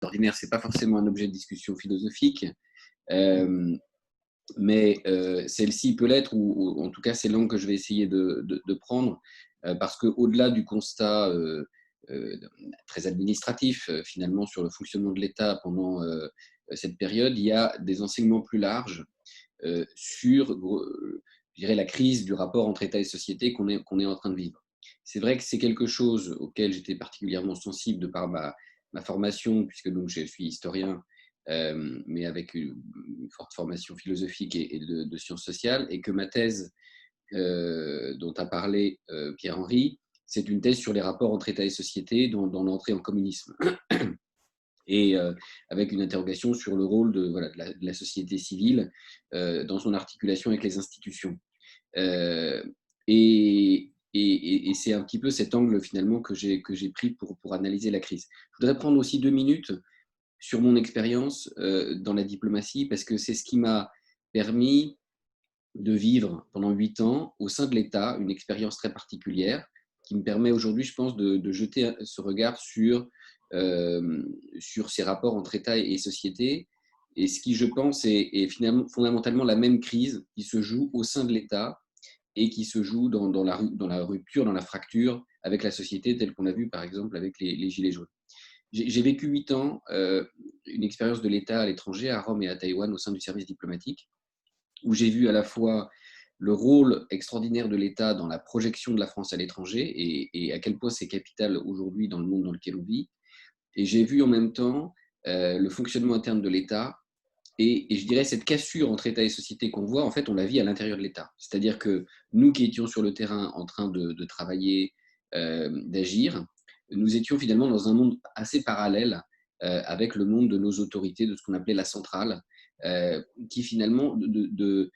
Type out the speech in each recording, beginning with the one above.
ordinaire, ce n'est pas forcément un objet de discussion philosophique, mais celle-ci peut l'être, ou en tout cas, c'est l'angle que je vais essayer de prendre, parce qu'au-delà du constat très administratif, finalement, sur le fonctionnement de l'État pendant cette période, il y a des enseignements plus larges sur, je dirais, la crise du rapport entre État et société qu'on est en train de vivre. C'est vrai que c'est quelque chose auquel j'étais particulièrement sensible de par ma formation, puisque donc je suis historien, mais avec une forte formation philosophique et de sciences sociales, et que ma thèse dont a parlé Pierre-Henri, c'est une thèse sur les rapports entre État et société dans l'entrée en communisme, et avec une interrogation sur le rôle de la société civile dans son articulation avec les institutions. Euh, et c'est un petit peu cet angle finalement que j'ai pris pour analyser la crise. Je voudrais prendre aussi 2 minutes sur mon expérience dans la diplomatie, parce que c'est ce qui m'a permis de vivre pendant 8 ans au sein de l'État une expérience très particulière qui me permet aujourd'hui, je pense, de jeter ce regard sur ces rapports entre État et société, et ce qui, je pense, est finalement fondamentalement la même crise qui se joue au sein de l'État et qui se joue dans la rupture, dans la fracture avec la société, telle qu'on l'a vu par exemple avec les Gilets jaunes. J'ai vécu 8 ans, une expérience de l'État à l'étranger, à Rome et à Taïwan, au sein du service diplomatique, où j'ai vu à la fois le rôle extraordinaire de l'État dans la projection de la France à l'étranger, et à quel point c'est capital aujourd'hui dans le monde dans lequel on vit. Et j'ai vu en même temps le fonctionnement interne de l'État, et je dirais cette cassure entre État et société qu'on voit, en fait, on la vit à l'intérieur de l'État. C'est-à-dire que nous qui étions sur le terrain en train de travailler, d'agir, nous étions finalement dans un monde assez parallèle avec le monde de nos autorités, de ce qu'on appelait la centrale, qui finalement, de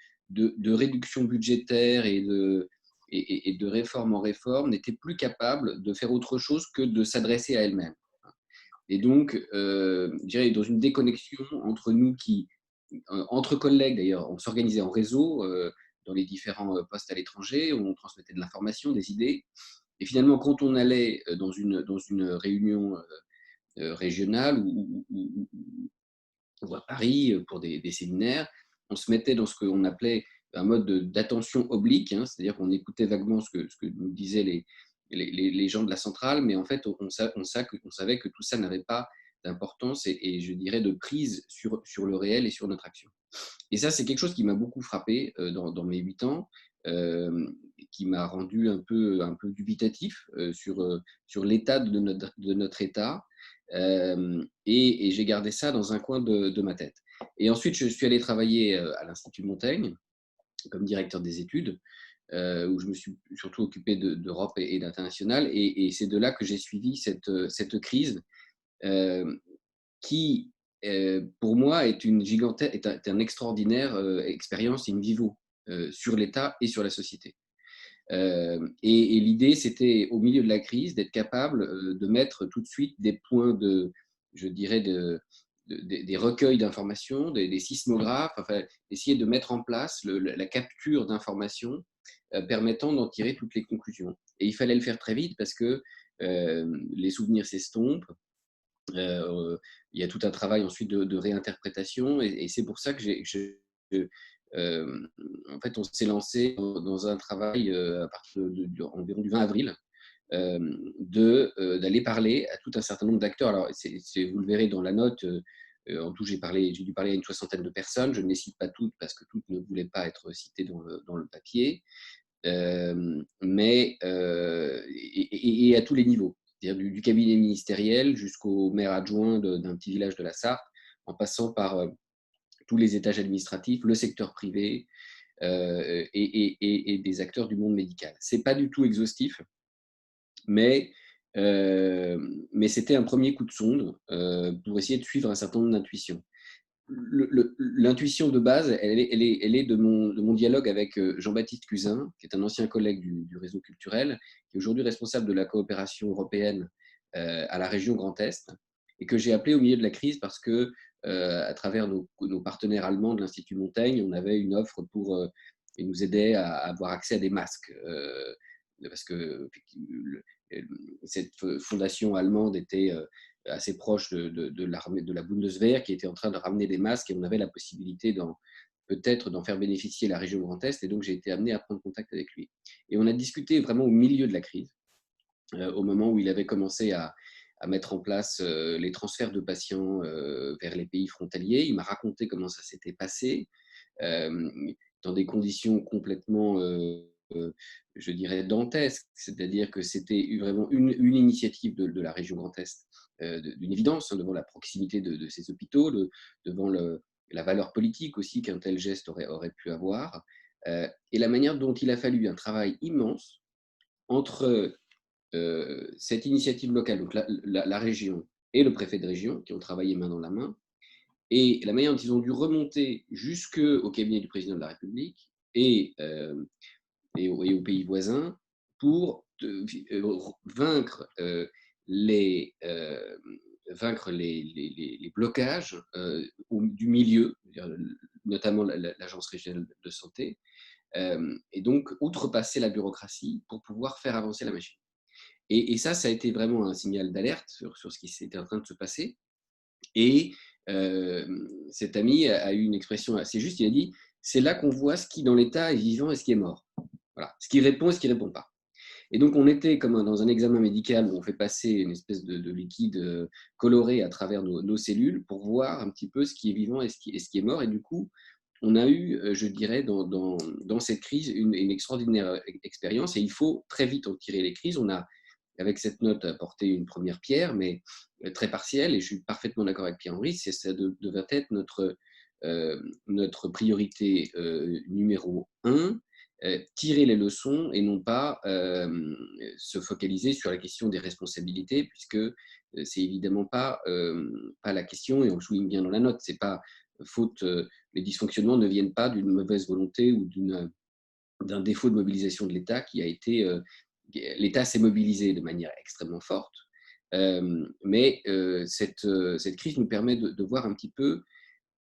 réduction budgétaire et de réforme en réforme, n'était plus capable de faire autre chose que de s'adresser à elle-même. Et donc, je dirais, dans une déconnexion entre nous qui, entre collègues d'ailleurs, on s'organisait en réseau dans les différents postes à l'étranger, où on transmettait de l'information, des idées. Et finalement, quand on allait dans une réunion régionale ou à Paris pour des séminaires, on se mettait dans ce qu'on appelait un mode d'attention oblique, hein, c'est-à-dire qu'on écoutait vaguement ce que nous disaient les gens de la centrale, mais en fait, on savait que tout ça n'avait pas d'importance et je dirais de prise sur le réel et sur notre action. Et ça, c'est quelque chose qui m'a beaucoup frappé dans mes 8 ans, qui m'a rendu un peu dubitatif sur l'état de notre État. Et j'ai gardé ça dans un coin de ma tête. Et ensuite, je suis allé travailler à l'Institut Montaigne comme directeur des études, où je me suis surtout occupé d'Europe et d'international. Et c'est de là que j'ai suivi cette crise euh, qui, pour moi, est un extraordinaire expérience in vivo sur l'État et sur la société. Et l'idée, c'était, au milieu de la crise, d'être capable de mettre tout de suite des points je dirais, des recueils d'informations, des sismographes, enfin, essayer de mettre en place la capture d'informations permettant d'en tirer toutes les conclusions. Et il fallait le faire très vite parce que les souvenirs s'estompent. Il y a tout un travail ensuite de réinterprétation, et c'est pour ça que en fait, on s'est lancé dans un travail à partir environ du 20 avril, d'aller parler à tout un certain nombre d'acteurs. Alors, vous le verrez dans la note, en tout, j'ai dû parler à une soixantaine de personnes. Je ne les cite pas toutes parce que toutes ne voulaient pas être citées dans le papier, mais et à tous les niveaux, c'est-à-dire du cabinet ministériel jusqu'au maire adjoint d'un petit village de la Sarthe, en passant par tous les étages administratifs, le secteur privé et des acteurs du monde médical. C'est pas du tout exhaustif, mais, mais c'était un premier coup de sonde pour essayer de suivre un certain nombre d'intuitions. L'intuition de base, elle est de mon dialogue avec Jean-Baptiste Cuzin, qui est un ancien collègue du réseau culturel, qui est aujourd'hui responsable de la coopération européenne à la région Grand Est, et que j'ai appelé au milieu de la crise parce que, à travers nos partenaires allemands de l'Institut Montaigne, on avait une offre pour ils nous aider à avoir accès à des masques, parce que cette fondation allemande était assez proche de l'armée, de la Bundeswehr, qui était en train de ramener des masques et on avait la possibilité peut-être d'en faire bénéficier la région Grand Est. Et donc, j'ai été amené à prendre contact avec lui. Et on a discuté vraiment au milieu de la crise, au moment où il avait commencé à mettre en place les transferts de patients vers les pays frontaliers. Il m'a raconté comment ça s'était passé, euh, dans des conditions complètement, je dirais, dantesques. C'est-à-dire que c'était vraiment une initiative de la région Grand Est, d'une évidence, hein, devant la proximité de ces hôpitaux, devant la valeur politique aussi qu'un tel geste aurait pu avoir, et la manière dont il a fallu un travail immense entre cette initiative locale, donc la région et le préfet de région, qui ont travaillé main dans la main, et la manière dont ils ont dû remonter jusqu'au cabinet du président de la République et aux pays voisins pour vaincre les blocages du milieu, notamment l'Agence régionale de santé, et donc outrepasser la bureaucratie pour pouvoir faire avancer la machine. Et ça a été vraiment un signal d'alerte sur ce qui s'était en train de se passer. Et cet ami a eu une expression assez juste, il a dit: c'est là qu'on voit ce qui dans l'État est vivant et ce qui est mort. Voilà, ce qui répond et ce qui ne répond pas. Et donc on était comme dans un examen médical où on fait passer une espèce de liquide coloré à travers nos cellules pour voir un petit peu ce qui est vivant et ce qui est mort. Et du coup, on a eu, je dirais, dans cette crise, une extraordinaire expérience, et il faut très vite en tirer les crises. On a, avec cette note, apporté une première pierre, mais très partielle, et je suis parfaitement d'accord avec Pierre-Henri, ça devrait être notre priorité numéro un, tirer les leçons et non pas se focaliser sur la question des responsabilités, puisque c'est évidemment pas la question, et on le souligne bien dans la note, c'est pas faute, les dysfonctionnements ne viennent pas d'une mauvaise volonté ou d'un défaut de mobilisation de l'État qui a été. L'État s'est mobilisé de manière extrêmement forte, mais cette crise nous permet de voir un petit peu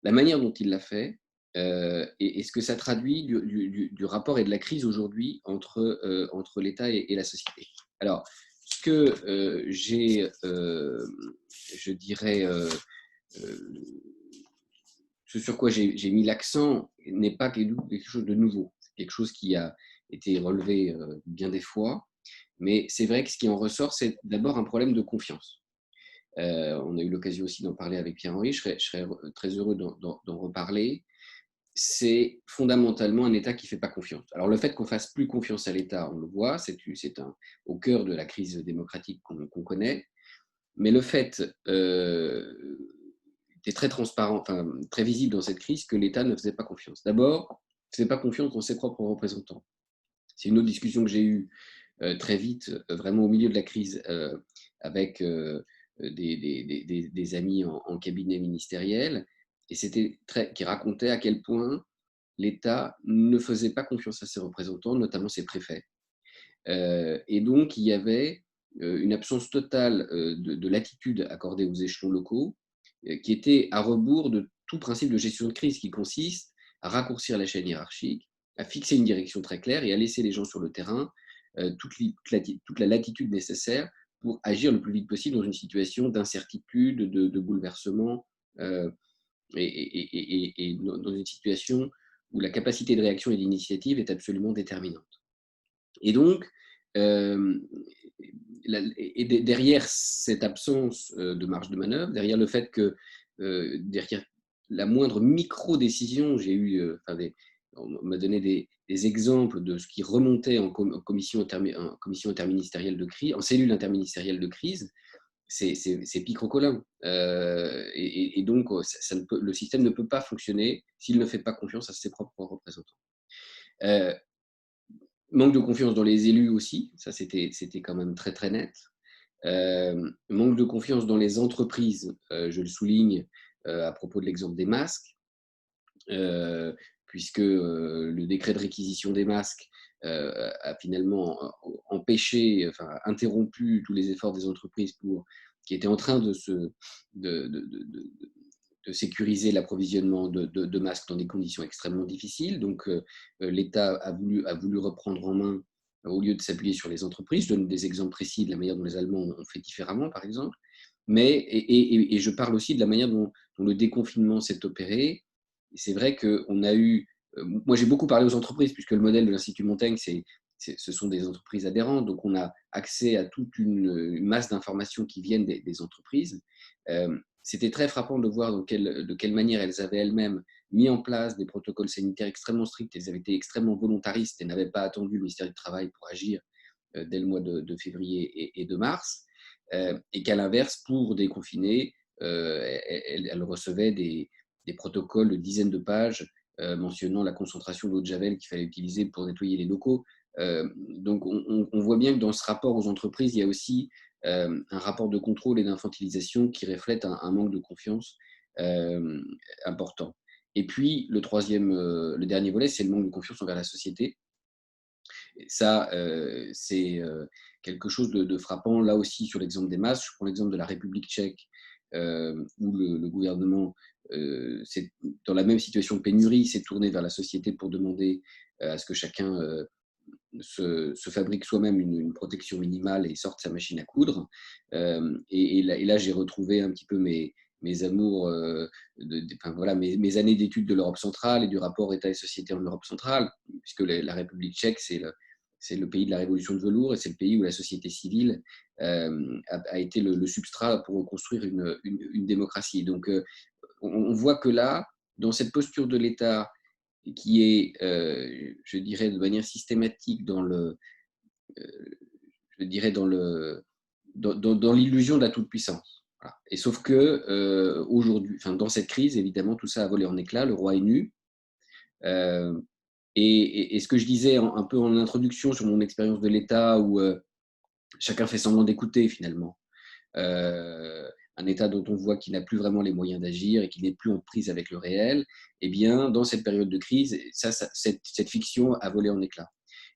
la manière dont il l'a fait, et ce que ça traduit du rapport et de la crise aujourd'hui entre l'État et la société. Alors, ce que j'ai, je dirais, ce sur quoi j'ai mis l'accent n'est pas quelque chose de nouveau. C'est quelque chose qui a été relevé bien des fois, mais c'est vrai que ce qui en ressort, c'est d'abord un problème de confiance. On a eu l'occasion aussi d'en parler avec Pierre-Henri, je serais très heureux d'en reparler. C'est fondamentalement un État qui ne fait pas confiance. Alors le fait qu'on fasse plus confiance à l'État, on le voit, c'est au cœur de la crise démocratique qu'on connaît, mais le fait était très transparent, enfin très visible dans cette crise, que l'État ne faisait pas confiance. D'abord, il ne faisait pas confiance dans ses propres représentants. C'est une autre discussion que j'ai eue très vite, vraiment au milieu de la crise, avec des amis en cabinet ministériel, et qui racontaient à quel point l'État ne faisait pas confiance à ses représentants, notamment ses préfets. Et donc, il y avait une absence totale de latitude accordée aux échelons locaux, qui était à rebours de tout principe de gestion de crise, qui consiste à raccourcir la chaîne hiérarchique, à fixer une direction très claire et à laisser les gens sur le terrain toute la latitude nécessaire pour agir le plus vite possible dans une situation d'incertitude, de bouleversement, et dans une situation où la capacité de réaction et d'initiative est absolument déterminante. Et donc, derrière cette absence de marge de manœuvre, derrière le fait que, derrière la moindre micro-décision, on m'a donné des exemples de ce qui remontait en commission interministérielle de crise, en cellule interministérielle de crise, c'est picrocolin. Et donc, le système ne peut pas fonctionner s'il ne fait pas confiance à ses propres représentants. Manque de confiance dans les élus aussi, ça c'était quand même très très net. Manque de confiance dans les entreprises, je le souligne à propos de l'exemple des masques, puisque le décret de réquisition des masques a finalement empêché, enfin interrompu tous les efforts des entreprises qui étaient en train de sécuriser l'approvisionnement de masques dans des conditions extrêmement difficiles. Donc, l'État a voulu reprendre en main au lieu de s'appuyer sur les entreprises. Je donne des exemples précis de la manière dont les Allemands ont fait différemment, par exemple. et je parle aussi de la manière dont le déconfinement s'est opéré. Et c'est vrai qu'on a eu, moi j'ai beaucoup parlé aux entreprises, puisque le modèle de l'Institut Montaigne, ce sont des entreprises adhérentes, donc on a accès à toute une masse d'informations qui viennent des entreprises. C'était très frappant de voir de quelle manière elles avaient elles-mêmes mis en place des protocoles sanitaires extrêmement stricts. Elles avaient été extrêmement volontaristes et n'avaient pas attendu le ministère du Travail pour agir dès le mois de février et de mars, et qu'à l'inverse, pour déconfiner, elle recevait des protocoles de dizaines de pages mentionnant la concentration d'eau de Javel qu'il fallait utiliser pour nettoyer les locaux. Donc on voit bien que dans ce rapport aux entreprises, il y a aussi un rapport de contrôle et d'infantilisation qui reflète un manque de confiance important. Et puis, le dernier volet, c'est le manque de confiance envers la société. Et ça, c'est quelque chose de frappant. Là aussi, sur l'exemple des masques, je prends l'exemple de la République tchèque, où le gouvernement, dans la même situation de pénurie, s'est tourné vers la société pour demander à ce que chacun se fabrique soi-même une protection minimale et sorte sa machine à coudre. Et là, j'ai retrouvé un petit peu mes amours, enfin, voilà, mes années d'études de l'Europe centrale et du rapport État et société en Europe centrale, puisque la République tchèque, c'est le pays de la révolution de velours, et c'est le pays où la société civile a été le substrat pour reconstruire une démocratie. Donc, on voit que là, dans cette posture de l'État qui est, je dirais, de manière systématique je dirais, dans l'illusion de la toute-puissance. Voilà. Et sauf que aujourd'hui, enfin, dans cette crise, évidemment, tout ça a volé en éclats, le roi est nu. Euh, et ce que je disais un peu en introduction sur mon expérience de l'État, où chacun fait semblant d'écouter finalement, un État dont on voit qu'il n'a plus vraiment les moyens d'agir et qu'il n'est plus en prise avec le réel, eh bien, dans cette période de crise, cette fiction a volé en éclats.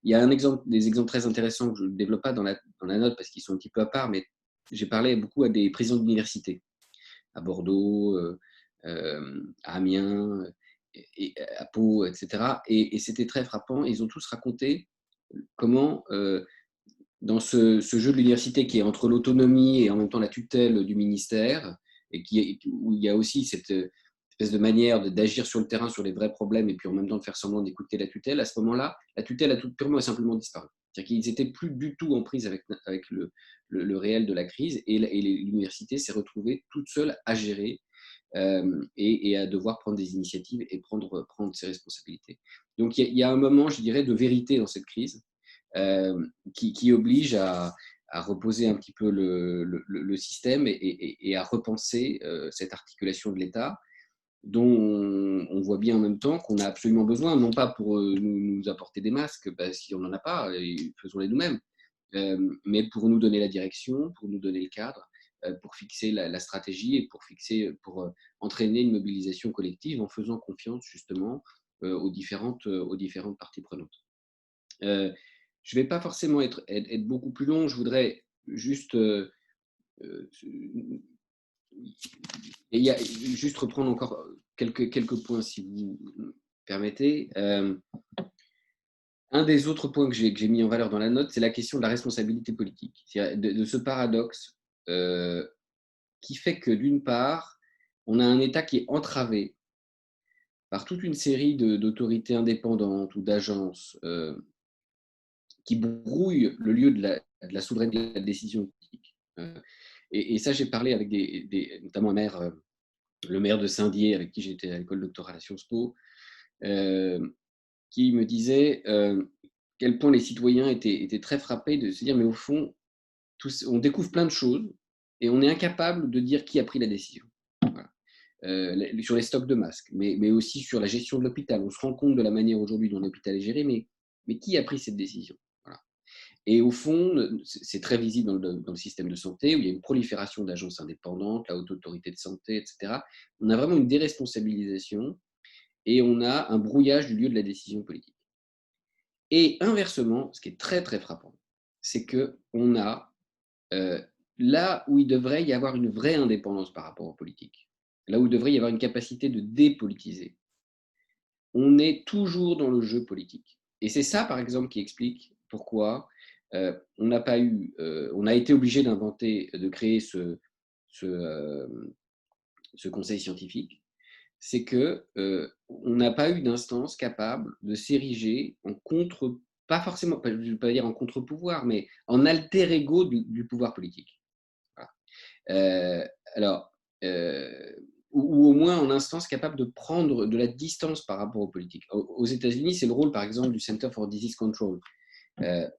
Il y a des exemples très intéressants que je ne développe pas dans la note parce qu'ils sont un petit peu à part, mais j'ai parlé beaucoup à des présidents d'université, à Bordeaux, à Amiens, à Pau, etc. Et c'était très frappant. Ils ont tous raconté comment dans ce jeu de l'université qui est entre l'autonomie et en même temps la tutelle du ministère, et où il y a aussi cette espèce de manière d'agir sur le terrain sur les vrais problèmes et puis en même temps de faire semblant d'écouter la tutelle, à ce moment-là, la tutelle a tout purement et simplement disparu. C'est-à-dire qu'ils n'étaient plus du tout en prise avec le réel de la crise, et l'université s'est retrouvée toute seule à gérer et à devoir prendre des initiatives et prendre ses responsabilités. Donc il y a un moment, je dirais, de vérité dans cette crise, qui oblige à reposer un petit peu le système et à repenser cette articulation de l'État, dont on voit bien en même temps qu'on a absolument besoin, non pas pour nous apporter des masques, si on n'en a pas, faisons-les nous-mêmes, mais pour nous donner la direction, pour nous donner le cadre, pour fixer la stratégie et pour entraîner une mobilisation collective en faisant confiance justement aux différentes parties prenantes. Je ne vais pas forcément être beaucoup plus long. Je voudrais juste, juste reprendre encore quelques points, si vous permettez. Un des autres points que j'ai mis en valeur dans la note, c'est la question de la responsabilité politique. De ce paradoxe qui fait que, d'une part, on a un État qui est entravé par toute une série d'autorités indépendantes ou d'agences qui brouillent le lieu de la souveraineté de la décision politique. Et ça, j'ai parlé avec notamment le maire de Saint-Dié, avec qui j'étais à l'école doctorale à Sciences Po, qui me disait quel point les citoyens étaient très frappés de se dire, mais au fond, on découvre plein de choses et on est incapable de dire qui a pris la décision. Voilà. Sur les stocks de masques, mais aussi sur la gestion de l'hôpital. On se rend compte de la manière aujourd'hui dont l'hôpital est géré, mais qui a pris cette décision? Voilà. Et au fond, c'est très visible dans le système de santé, où il y a une prolifération d'agences indépendantes, la haute autorité de santé, etc. On a vraiment une déresponsabilisation et on a un brouillage du lieu de la décision politique. Et inversement, ce qui est très très frappant, c'est qu'on a là où il devrait y avoir une vraie indépendance par rapport aux politiques, là où il devrait y avoir une capacité de dépolitiser, on est toujours dans le jeu politique. Et c'est ça, par exemple, qui explique pourquoi on a été obligé de créer ce conseil scientifique, c'est que on n'a pas eu d'instance capable de s'ériger en contre, pas forcément, je ne veux pas dire en contre-pouvoir, mais en alter ego du pouvoir politique. Voilà. Alors, ou au moins en instance capable de prendre de la distance par rapport aux politiques. Aux États-Unis, c'est le rôle, par exemple, du Center for Disease Control.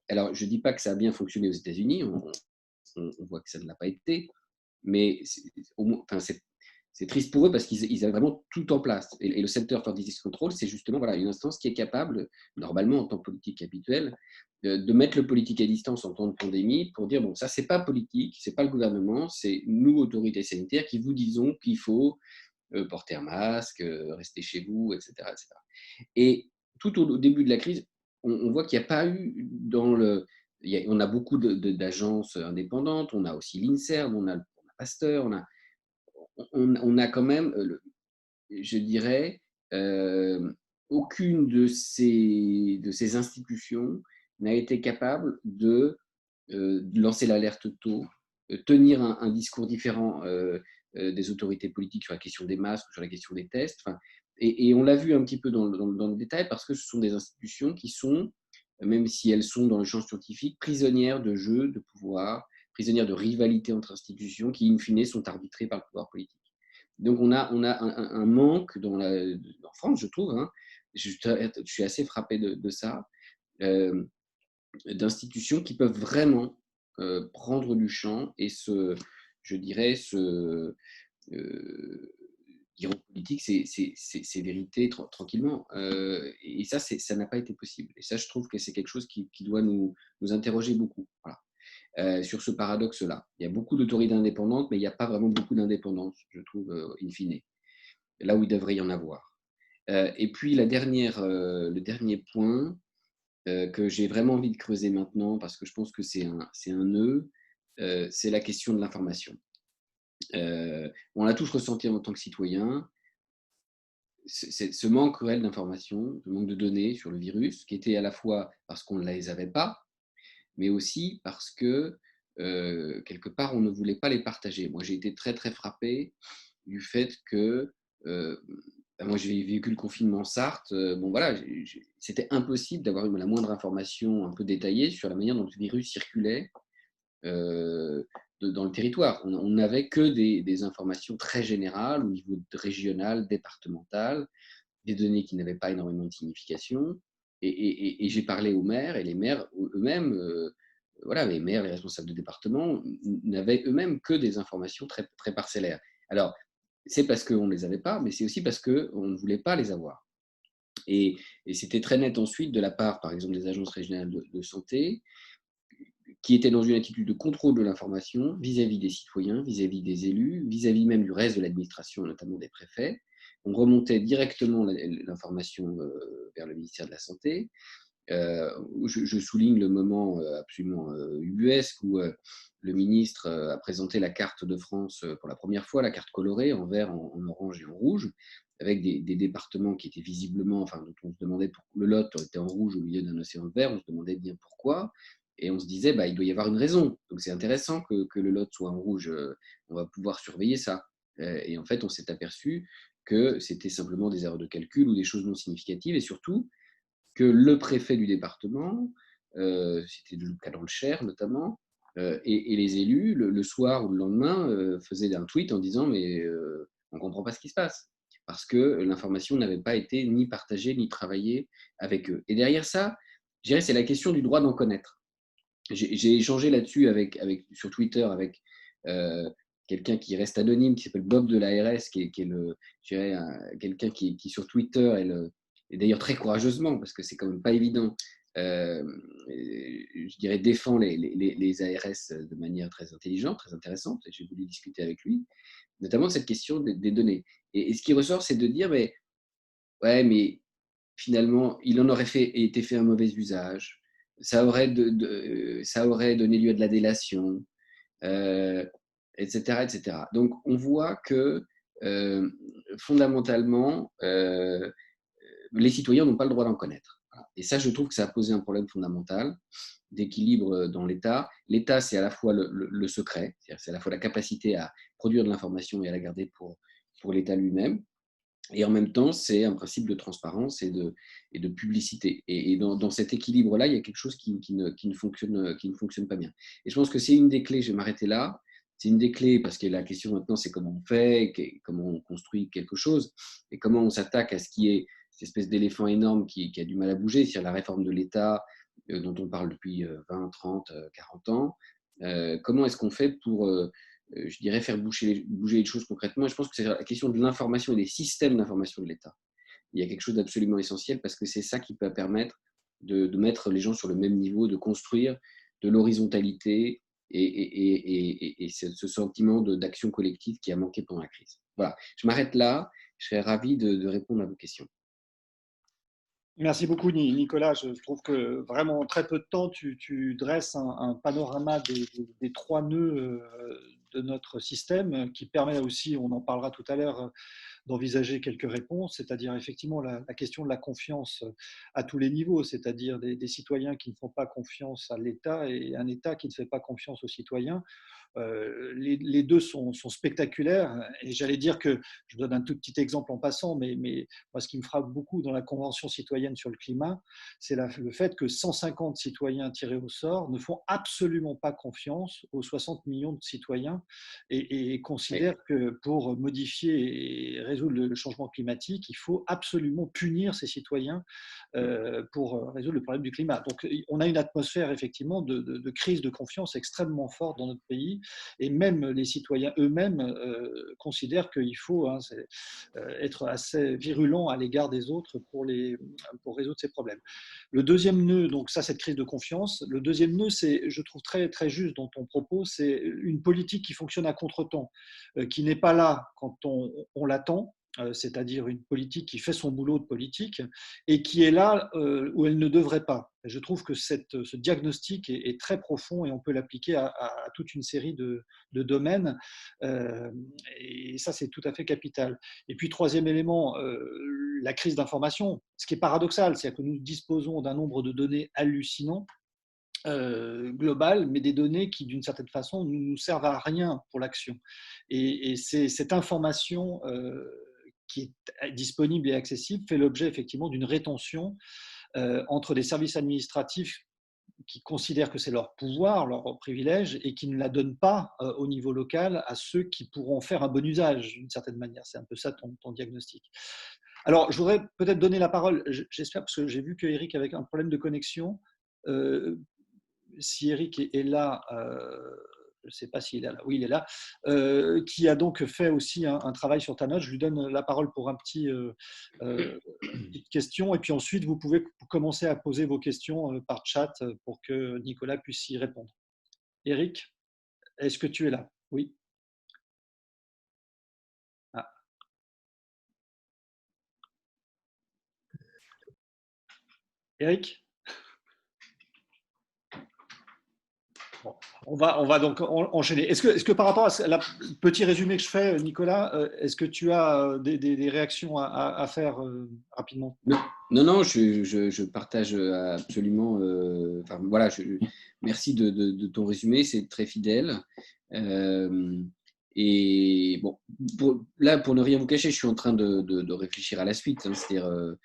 Alors, je ne dis pas que ça a bien fonctionné aux États-Unis, on voit que ça ne l'a pas été, mais enfin, c'est triste pour eux parce qu'ils avaient vraiment tout en place. Et le Center for Disease Control, c'est justement voilà, une instance qui est capable, normalement en temps politique habituel, de mettre le politique à distance en temps de pandémie pour dire, bon, ça, c'est pas politique, c'est pas le gouvernement, c'est nous, autorités sanitaires, qui vous disons qu'il faut porter un masque, rester chez vous, etc. etc. Et tout au début de la crise, on voit qu'il n'y a pas eu dans le... On a beaucoup d'agences indépendantes, on a aussi l'INSERM, on a Pasteur, on a quand même, je dirais, aucune de ces institutions n'a été capable de lancer l'alerte tôt, tenir un discours différent des autorités politiques sur la question des masques, sur la question des tests. Enfin, et on l'a vu un petit peu dans le détail parce que ce sont des institutions qui sont, même si elles sont dans le champ scientifique, prisonnières de jeux de pouvoir, prisonnières de rivalités entre institutions qui, in fine, sont arbitrées par le pouvoir politique. Donc, on a un manque en France, je trouve, hein, je suis assez frappé de ça, euh, d'institutions qui peuvent vraiment prendre du champ et je dirais, dire aux politiques ces vérités tranquillement. Et ça n'a pas été possible. Et ça, je trouve que c'est quelque chose qui doit nous interroger beaucoup. Voilà. Sur ce paradoxe-là. Il y a beaucoup d'autorités indépendantes, mais il n'y a pas vraiment beaucoup d'indépendance, je trouve, in fine, là où il devrait y en avoir. Et puis, le dernier point que j'ai vraiment envie de creuser maintenant, parce que je pense que c'est un nœud, c'est la question de l'information. On l'a tous ressenti en tant que citoyen, ce manque cruel d'informations, ce manque de données sur le virus, qui était à la fois parce qu'on ne les avait pas, mais aussi parce que, quelque part, on ne voulait pas les partager. Moi, j'ai été très, très frappé du fait que, moi, j'ai vécu le confinement en Sarthe. Bon, voilà, c'était impossible d'avoir la moindre information un peu détaillée sur la manière dont le virus circulait dans le territoire. On n'avait que des informations très générales au niveau régional, départemental, des données qui n'avaient pas énormément de signification. Et j'ai parlé aux maires, et les maires eux-mêmes, voilà, les maires, les responsables de département, n'avaient eux-mêmes que des informations très, très parcellaires. Alors, c'est parce qu'on ne les avait pas, mais c'est aussi parce qu'on ne voulait pas les avoir. Et c'était très net ensuite de la part, par exemple, des agences régionales de santé, qui étaient dans une attitude de contrôle de l'information vis-à-vis des citoyens, vis-à-vis des élus, vis-à-vis même du reste de l'administration, notamment des préfets. On remontait directement l'information vers le ministère de la Santé. Je souligne le moment absolument ubuesque où le ministre a présenté la carte de France pour la première fois, la carte colorée en vert, en orange et en rouge, avec des départements qui étaient visiblement, enfin, dont on se demandait pourquoi le Lot était en rouge au milieu d'un océan vert, on se demandait bien pourquoi, et on se disait, bah, il doit y avoir une raison. Donc c'est intéressant que le Lot soit en rouge, on va pouvoir surveiller ça. Et en fait, on s'est aperçu que c'était simplement des erreurs de calcul ou des choses non significatives, et surtout, que le préfet du département, c'était le cas dans le Cher notamment, et les élus, le soir ou le lendemain, faisaient un tweet en disant mais on ne comprend pas ce qui se passe, parce que l'information n'avait pas été ni partagée ni travaillée avec eux. Et derrière ça, je dirais c'est la question du droit d'en connaître. J'ai échangé là-dessus sur Twitter avec quelqu'un qui reste anonyme, qui s'appelle Bob de l'ARS, qui est quelqu'un qui sur Twitter et d'ailleurs très courageusement, parce que c'est quand même pas évident, je dirais défend les ARS de manière très intelligente, très intéressante, et j'ai voulu discuter avec lui, notamment de cette question des données. Et ce qui ressort, c'est de dire, mais, ouais, mais finalement, il en aurait été fait un mauvais usage, ça aurait donné lieu à de la délation, etc., etc. Donc, on voit que fondamentalement, les citoyens n'ont pas le droit d'en connaître. Et ça, je trouve que ça a posé un problème fondamental d'équilibre dans l'État. L'État, c'est à la fois le secret, c'est à la fois la capacité à produire de l'information et à la garder pour l'État lui-même. Et en même temps, c'est un principe de transparence et de publicité. Et dans cet équilibre-là, il y a quelque chose qui ne fonctionne pas bien. Et je pense que c'est une des clés, je vais m'arrêter là, c'est une des clés parce que la question maintenant, c'est comment on fait, comment on construit quelque chose et comment on s'attaque à ce qui est cette espèce d'éléphant énorme qui a du mal à bouger, c'est-à-dire la réforme de l'État dont on parle depuis 20, 30, 40 ans. Comment est-ce qu'on fait pour je dirais, faire bouger les choses concrètement. Et je pense que c'est la question de l'information et des systèmes d'information de l'État. Il y a quelque chose d'absolument essentiel parce que c'est ça qui peut permettre de mettre les gens sur le même niveau, de construire de l'horizontalité et ce sentiment d'action collective qui a manqué pendant la crise. Voilà, je m'arrête là. Je serais ravi de répondre à vos questions. Merci beaucoup, Nicolas. Je trouve que vraiment en très peu de temps, tu dresses un panorama des trois nœuds de notre système qui permet aussi, on en parlera tout à l'heure, d'envisager quelques réponses, c'est-à-dire effectivement la question de la confiance à tous les niveaux, c'est-à-dire des citoyens qui ne font pas confiance à l'État et un État qui ne fait pas confiance aux citoyens. Les deux sont spectaculaires. Et j'allais dire que, je vous donne un tout petit exemple en passant, mais moi, ce qui me frappe beaucoup dans la Convention citoyenne sur le climat, c'est le fait que 150 citoyens tirés au sort ne font absolument pas confiance aux 60 millions de citoyens et considèrent que pour modifier et résoudre le changement climatique, il faut absolument punir ces citoyens pour résoudre le problème du climat. Donc, on a une atmosphère effectivement de crise de confiance extrêmement forte dans notre pays, et même les citoyens eux-mêmes considèrent qu'il faut être assez virulent à l'égard des autres pour résoudre ces problèmes. Le deuxième nœud, donc ça, cette crise de confiance. Le deuxième nœud, c'est, je trouve très très juste dans ton propos, c'est une politique qui fonctionne à contre-temps, qui n'est pas là quand on l'attend, c'est-à-dire une politique qui fait son boulot de politique et qui est là où elle ne devrait pas. Je trouve que ce diagnostic est très profond et on peut l'appliquer à toute une série de domaines et ça c'est tout à fait capital. Et puis troisième élément, la crise d'information, ce qui est paradoxal, c'est-à-dire que nous disposons d'un nombre de données hallucinant, globales, mais des données qui, d'une certaine façon, ne nous servent à rien pour l'action. Et c'est cette information qui est disponible et accessible fait l'objet effectivement d'une rétention entre des services administratifs qui considèrent que c'est leur pouvoir, leur privilège, et qui ne la donnent pas au niveau local à ceux qui pourront faire un bon usage d'une certaine manière. C'est un peu ça ton diagnostic. Alors, je voudrais peut-être donner la parole, j'espère, parce que j'ai vu que Eric avait un problème de connexion. Si Eric est là, je ne sais pas s'il est là, oui, il est là, qui a donc fait aussi un travail sur ta note. Je lui donne la parole pour petite question, et puis ensuite, vous pouvez commencer à poser vos questions par chat pour que Nicolas puisse y répondre. Eric, est-ce que tu es là? Oui. Ah. Eric? Bon, on va donc enchaîner. Est-ce que par rapport à le petit résumé que je fais, Nicolas, est-ce que tu as des réactions à faire rapidement? Non, je partage absolument. Enfin, voilà, merci de ton résumé, c'est très fidèle. Et bon, pour ne rien vous cacher, je suis en train de réfléchir à la suite, hein, c'est-à-dire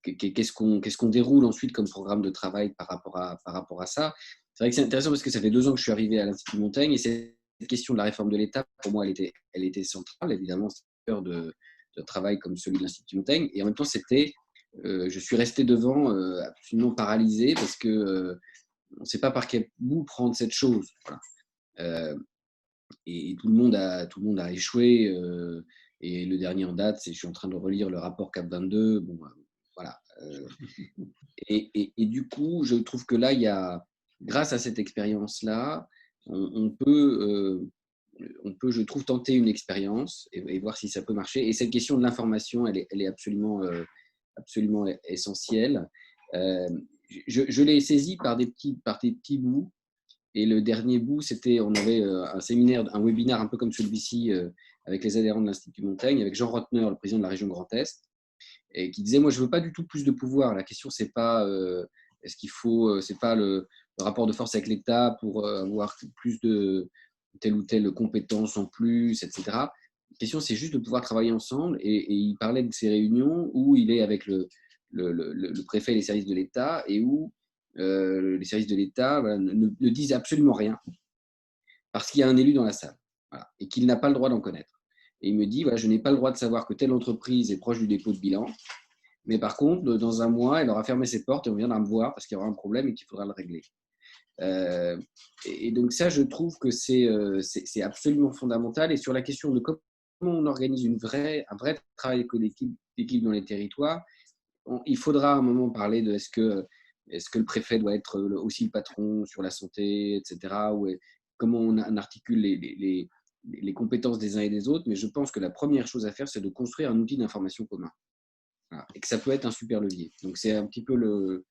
qu'est-ce qu'on déroule ensuite comme programme de travail par rapport à ça. C'est vrai que c'est intéressant parce que ça fait 2 ans que je suis arrivé à l'Institut Montaigne et cette question de la réforme de l'État, pour moi, elle était centrale. Évidemment, c'est un cœur de travail comme celui de l'Institut Montaigne. Et en même temps, je suis resté devant absolument paralysé parce que on ne sait pas par quel bout prendre cette chose. Voilà. Et tout le monde a échoué. Et le dernier en date, je suis en train de relire le rapport CAP 22. Bon, voilà. Et du coup, je trouve que là, grâce à cette expérience-là, on peut, je trouve, tenter une expérience et voir si ça peut marcher. Et cette question de l'information, elle est absolument, absolument essentielle. Je l'ai saisie par des petits bouts. Et le dernier bout, on avait un séminaire, un webinaire un peu comme celui-ci avec les adhérents de l'Institut Montaigne, avec Jean Rotner, le président de la région Grand Est. et qui disait, moi, je veux pas du tout plus de pouvoir. La question, c'est pas est-ce qu'il faut, c'est pas le rapport de force avec l'État pour avoir plus de telle ou telle compétence en plus, etc. La question, c'est juste de pouvoir travailler ensemble. Et il parlait de ces réunions où il est avec le préfet et les services de l'État et où les services de l'État voilà, ne disent absolument rien parce qu'il y a un élu dans la salle voilà, et qu'il n'a pas le droit d'en connaître. Et il me dit, voilà, je n'ai pas le droit de savoir que telle entreprise est proche du dépôt de bilan, mais par contre, dans un mois, elle aura fermé ses portes et on viendra me voir parce qu'il y aura un problème et qu'il faudra le régler. Et donc ça, je trouve que c'est absolument fondamental. Et sur la question de comment on organise un vrai travail collectif d'équipe dans les territoires, il faudra à un moment parler de est-ce que le préfet doit être aussi le patron sur la santé, etc. Ou comment on articule les compétences des uns et des autres. Mais je pense que la première chose à faire, c'est de construire un outil d'information commun. Voilà. Et que ça peut être un super levier. Donc c'est un petit peu le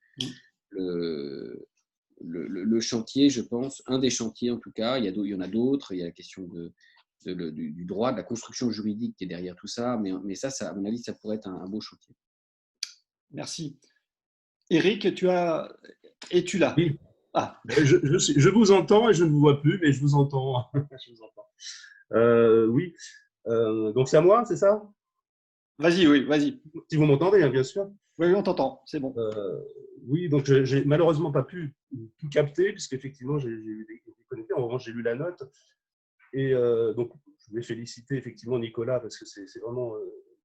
chantier, je pense, un des chantiers en tout cas. Il y en a d'autres. Il y a la question du droit, de la construction juridique qui est derrière tout ça. Mais ça, à mon avis, ça pourrait être un beau chantier. Merci. Éric, es-tu là? Oui. Ah. Je vous entends et je ne vous vois plus, mais je vous entends. Je vous entends. Oui. Donc c'est à moi, c'est ça? Vas-y, oui, vas-y. Si vous m'entendez, hein, bien sûr. Oui, on t'entend, c'est bon. Oui, donc j'ai malheureusement pas pu tout capter, puisqu'effectivement j'ai été connecté. En revanche, j'ai lu la note. Et donc, je voulais féliciter effectivement Nicolas, parce que c'est vraiment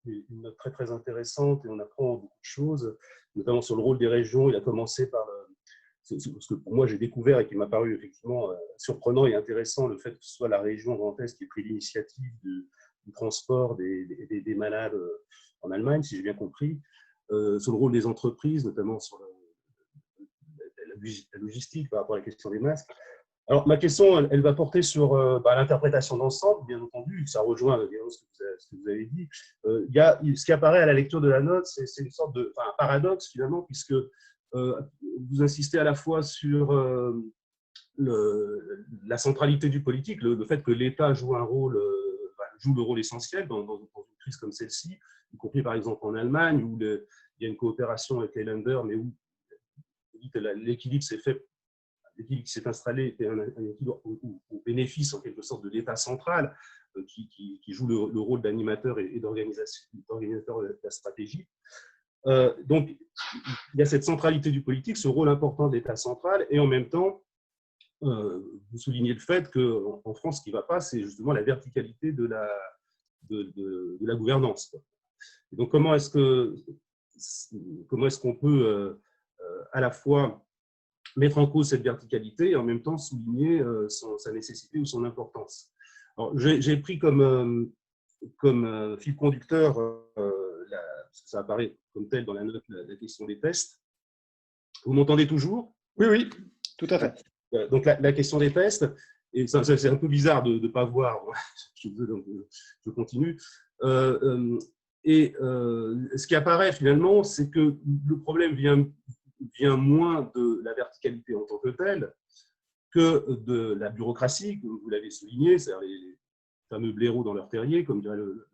une note très, très intéressante et on apprend beaucoup de choses, notamment sur le rôle des régions. Il a commencé par ce que pour moi j'ai découvert et qui m'a paru effectivement surprenant et intéressant, le fait que ce soit la région Grand Est qui ait pris l'initiative du transport des malades en Allemagne, si j'ai bien compris, sur le rôle des entreprises, notamment sur la logistique par rapport à la question des masques. Alors, ma question, elle va porter sur l'interprétation d'ensemble, bien entendu, ça rejoint ce que vous avez dit. Ce qui apparaît à la lecture de la note, c'est une sorte un paradoxe, finalement, puisque vous insistez à la fois sur la centralité du politique, le fait que l'État joue joue le rôle essentiel dans une crise comme celle-ci, y compris par exemple en Allemagne, où il y a une coopération avec les Länder, mais où l'équilibre s'est fait. L'équilibre qui s'est installé était un équilibre au bénéfice, en quelque sorte, de l'État central, qui joue le rôle d'animateur et d'organisateur de la stratégie. Donc, il y a cette centralité du politique, ce rôle important de l'État central, et en même temps, vous soulignez le fait qu'en France, ce qui ne va pas, c'est justement la verticalité de la gouvernance. Et donc, comment est-ce qu'on peut à la fois mettre en cause cette verticalité et en même temps souligner sa nécessité ou son importance. Alors, j'ai pris comme fil conducteur, parce que ça apparaît comme tel dans la note, la question des tests. Vous m'entendez toujours? Oui, oui, tout à fait. Donc, la question des tests, et ça, c'est un peu bizarre de ne pas voir, je continue. Ce qui apparaît finalement, c'est que le problème vient moins de la verticalité en tant que telle que de la bureaucratie, comme vous l'avez souligné, c'est-à-dire les fameux blaireaux dans leur terrier, comme dirait le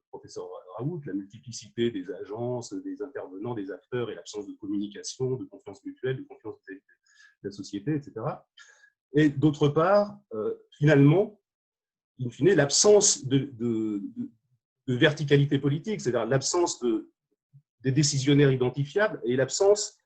professeur Raoult, la multiplicité des agences, des intervenants, des acteurs et l'absence de communication, de confiance mutuelle, de confiance de la société, etc. Et d'autre part, finalement, in fine, l'absence de verticalité politique, c'est-à-dire l'absence des décisionnaires identifiables et l'absence,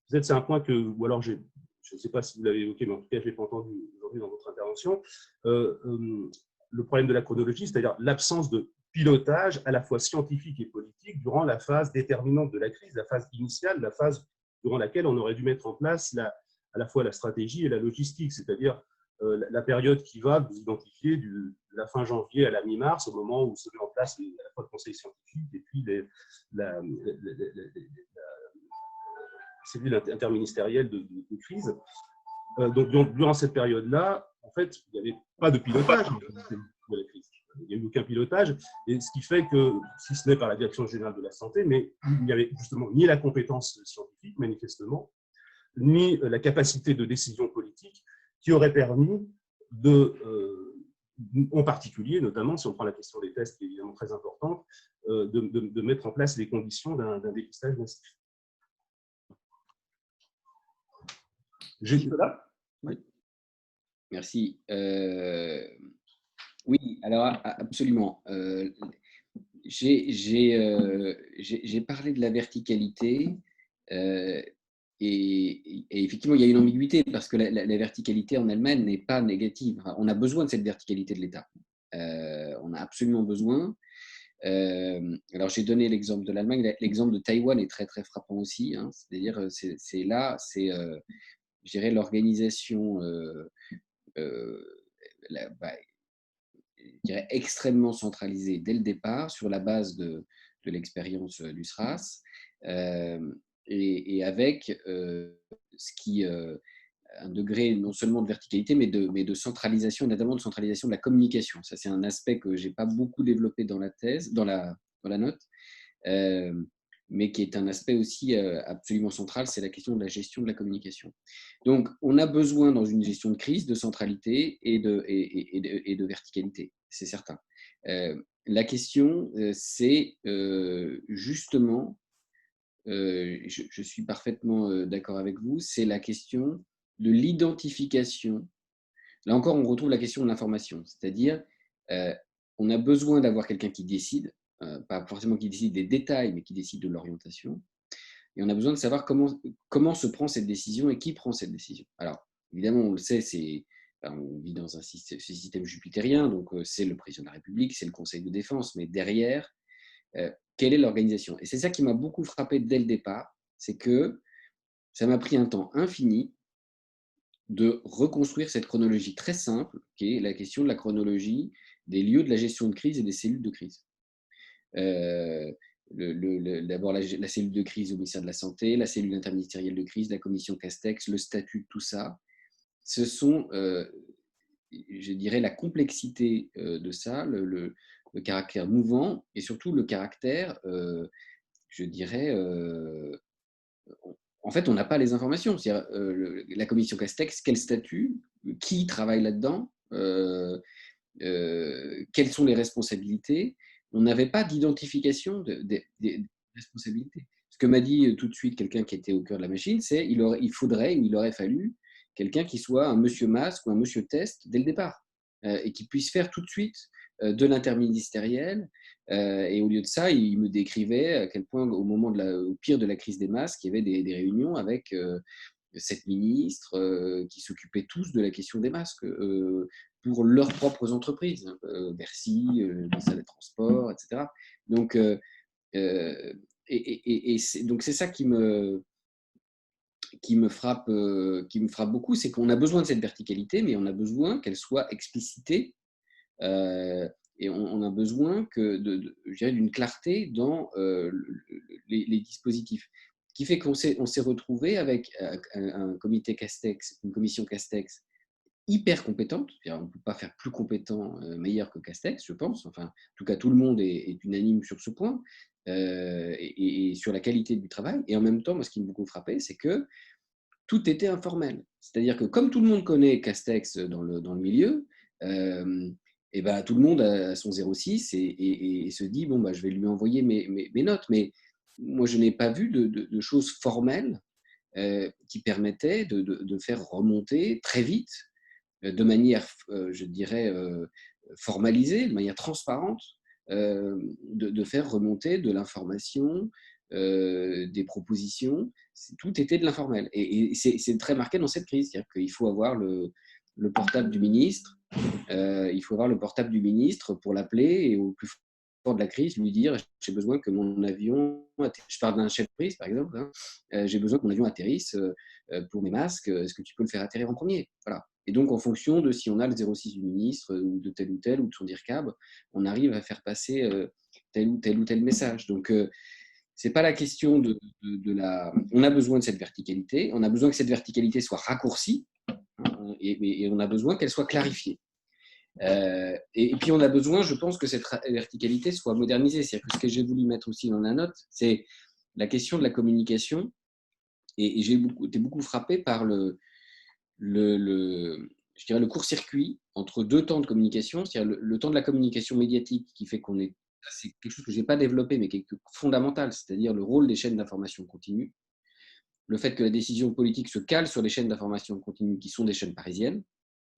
peut-être c'est un point que, ou alors je ne sais pas si vous l'avez évoqué, mais en tout cas je ne l'ai pas entendu aujourd'hui dans votre intervention, le problème de la chronologie, c'est-à-dire l'absence de pilotage à la fois scientifique et politique durant la phase déterminante de la crise, la phase initiale, la phase durant laquelle on aurait dû mettre en place à la fois la stratégie et la logistique, c'est-à-dire la période qui va, vous identifier de la fin janvier à la mi-mars, au moment où se met en place à la fois le conseil scientifique et puis la cellule interministérielle de crise. Donc, durant cette période-là, en fait, il n'y avait pas de pilotage de la crise. Il n'y a eu aucun pilotage, et ce qui fait que, si ce n'est par la Direction générale de la santé, mais il n'y avait justement ni la compétence scientifique, manifestement, ni la capacité de décision politique qui aurait permis de en particulier, notamment, si on prend la question des tests, qui est évidemment très importante, de mettre en place les conditions d'un dépistage massif. Nicolas ? Oui. Merci. Oui, alors absolument. J'ai parlé de la verticalité et effectivement, il y a une ambiguïté parce que la verticalité en elle-même n'est pas négative. Enfin, on a besoin de cette verticalité de l'État. On a absolument besoin. Alors, j'ai donné l'exemple de l'Allemagne. L'exemple de Taïwan est très, très frappant aussi. Hein. C'est-à-dire, c'est là, c'est, je dirais, l'organisation bah, je dirais, extrêmement centralisée dès le départ sur la base de l'expérience du SRAS et avec ce qui un degré non seulement de verticalité mais de centralisation et notamment de centralisation de la communication. Ça, c'est un aspect que je n'ai pas beaucoup développé dans la thèse, dans la note, mais qui est un aspect aussi absolument central, c'est la question de la gestion de la communication. Donc, on a besoin dans une gestion de crise de centralité et de verticalité, c'est certain. La question, c'est justement, je suis parfaitement d'accord avec vous, c'est la question de l'identification. Là encore, on retrouve la question de l'information, c'est-à-dire on a besoin d'avoir quelqu'un qui décide, pas forcément qui décide des détails, mais qui décide de l'orientation. Et on a besoin de savoir comment se prend cette décision et qui prend cette décision. Alors, évidemment, on le sait, on vit dans un système jupitérien, donc c'est le président de la République, c'est le Conseil de défense, mais derrière, quelle est l'organisation? Et c'est ça qui m'a beaucoup frappé dès le départ, c'est que ça m'a pris un temps infini de reconstruire cette chronologie très simple, qui est la question de la chronologie des lieux de la gestion de crise et des cellules de crise. D'abord la cellule de crise au ministère de la Santé, la cellule interministérielle de crise, la commission Castex, le statut, tout ça. Ce sont, je dirais, la complexité de ça, le caractère mouvant et surtout le caractère, je dirais, en fait, on n'a pas les informations. La commission Castex, quel statut, qui travaille là-dedans, quelles sont les responsabilités. On n'avait pas d'identification des responsabilités. Ce que m'a dit tout de suite quelqu'un qui était au cœur de la machine, c'est il aurait fallu quelqu'un qui soit un monsieur masque ou un monsieur test dès le départ et qui puisse faire tout de suite de l'interministériel. Et au lieu de ça, il me décrivait à quel point, au pire de la crise des masques, il y avait des réunions avec 7 ministres qui s'occupaient tous de la question des masques pour leurs propres entreprises, Bercy, le ministère des Transports, etc. Donc, donc c'est ça qui me frappe beaucoup, c'est qu'on a besoin de cette verticalité, mais on a besoin qu'elle soit explicitée et on a besoin je dirais, d'une clarté dans les dispositifs. Ce qui fait qu'on s'est retrouvé avec un comité Castex, une commission Castex hyper compétente. On ne peut pas faire plus compétent, meilleur que Castex, je pense. Enfin, en tout cas, tout le monde est unanime sur ce point et sur la qualité du travail. Et en même temps, moi, ce qui m'a beaucoup frappé, c'est que tout était informel. C'est-à-dire que comme tout le monde connaît Castex dans le milieu, et ben, tout le monde a son 06 et se dit, bon, bah, je vais lui envoyer mes notes. Mais moi, je n'ai pas vu de choses formelles qui permettaient de faire remonter très vite, de manière, je dirais, formalisée, de manière transparente, de faire remonter de l'information, des propositions. Tout était de l'informel. Et c'est très marqué dans cette crise. C'est-à-dire qu'il faut avoir le portable du ministre. Il faut avoir le portable du ministre pour l'appeler et au plus fort de la crise, lui dire j'ai besoin que mon avion, je parle d'un chef de prise par exemple, hein, j'ai besoin que mon avion atterrisse pour mes masques, est-ce que tu peux le faire atterrir en premier? Voilà. Et donc, en fonction de si on a le 06 du ministre ou de tel ou tel, ou de son DIRCAB, on arrive à faire passer tel ou tel message. Donc, c'est pas la question de la... On a besoin de cette verticalité, on a besoin que cette verticalité soit raccourcie, hein, et on a besoin qu'elle soit clarifiée. Et puis, on a besoin, je pense, que cette verticalité soit modernisée. C'est-à-dire que ce que j'ai voulu mettre aussi dans la note, c'est la question de la communication. Et j'ai été beaucoup frappé par je dirais, le court-circuit entre deux temps de communication, c'est-à-dire le temps de la communication médiatique qui fait qu'on est, c'est quelque chose que je n'ai pas développé, mais qui est fondamental, c'est-à-dire le rôle des chaînes d'information continue, le fait que la décision politique se cale sur les chaînes d'information continue qui sont des chaînes parisiennes,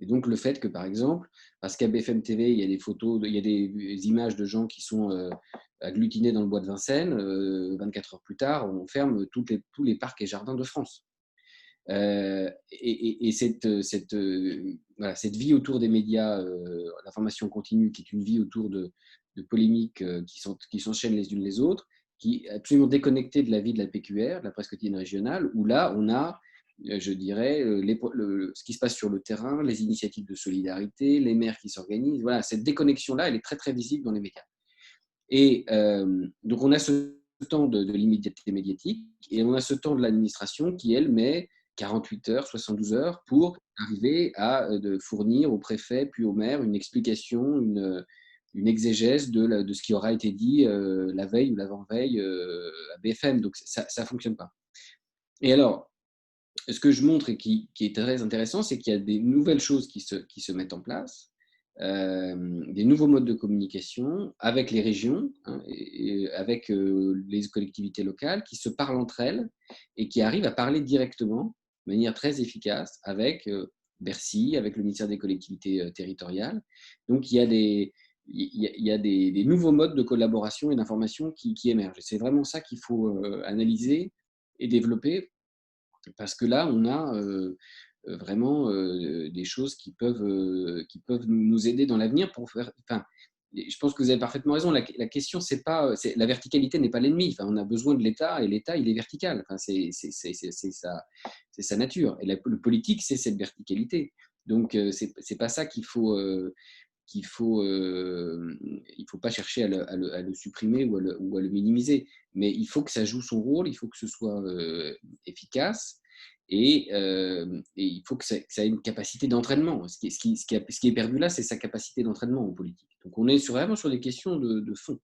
et donc le fait que, par exemple, parce qu'à BFM TV, il y a des photos, il y a des images de gens qui sont agglutinés dans le bois de Vincennes, 24 heures plus tard, on ferme tous les parcs et jardins de France. Et voilà, cette vie autour des médias, l'information continue, qui est une vie autour de polémiques qui s'enchaînent les unes les autres, qui est absolument déconnectée de la vie de la PQR, de la presse quotidienne régionale, où là, on a, je dirais, ce qui se passe sur le terrain, les initiatives de solidarité, les maires qui s'organisent. Voilà, cette déconnexion-là, elle est très, très visible dans les médias. Et donc, on a ce temps de l'immédiateté médiatique et on a ce temps de l'administration qui, elle, met 48 heures, 72 heures pour arriver à de fournir au préfet puis au maire une explication, une exégèse de ce qui aura été dit la veille ou l'avant-veille à BFM. Donc, ça ne fonctionne pas. Et alors, ce que je montre et qui est très intéressant, c'est qu'il y a des nouvelles choses qui se mettent en place, des nouveaux modes de communication avec les régions, hein, et avec les collectivités locales qui se parlent entre elles et qui arrivent à parler directement, de manière très efficace, avec Bercy, avec le ministère des collectivités territoriales. Donc, il y a des nouveaux modes de collaboration et d'information qui émergent. C'est vraiment ça qu'il faut analyser et développer, parce que là, on a vraiment des choses qui peuvent nous aider dans l'avenir pour faire. Enfin, je pense que vous avez parfaitement raison. La question, c'est pas, la verticalité n'est pas l'ennemi. Enfin, on a besoin de l'État et l'État, il est vertical. Enfin, c'est sa nature. Et le politique, c'est cette verticalité. Donc, c'est pas ça il faut pas chercher à le supprimer ou à le minimiser, mais il faut que ça joue son rôle, il faut que ce soit efficace, et il faut que ça ait une capacité d'entraînement. Ce qui est perdu là, c'est sa capacité d'entraînement en politique. Donc on est vraiment sur des questions de fond.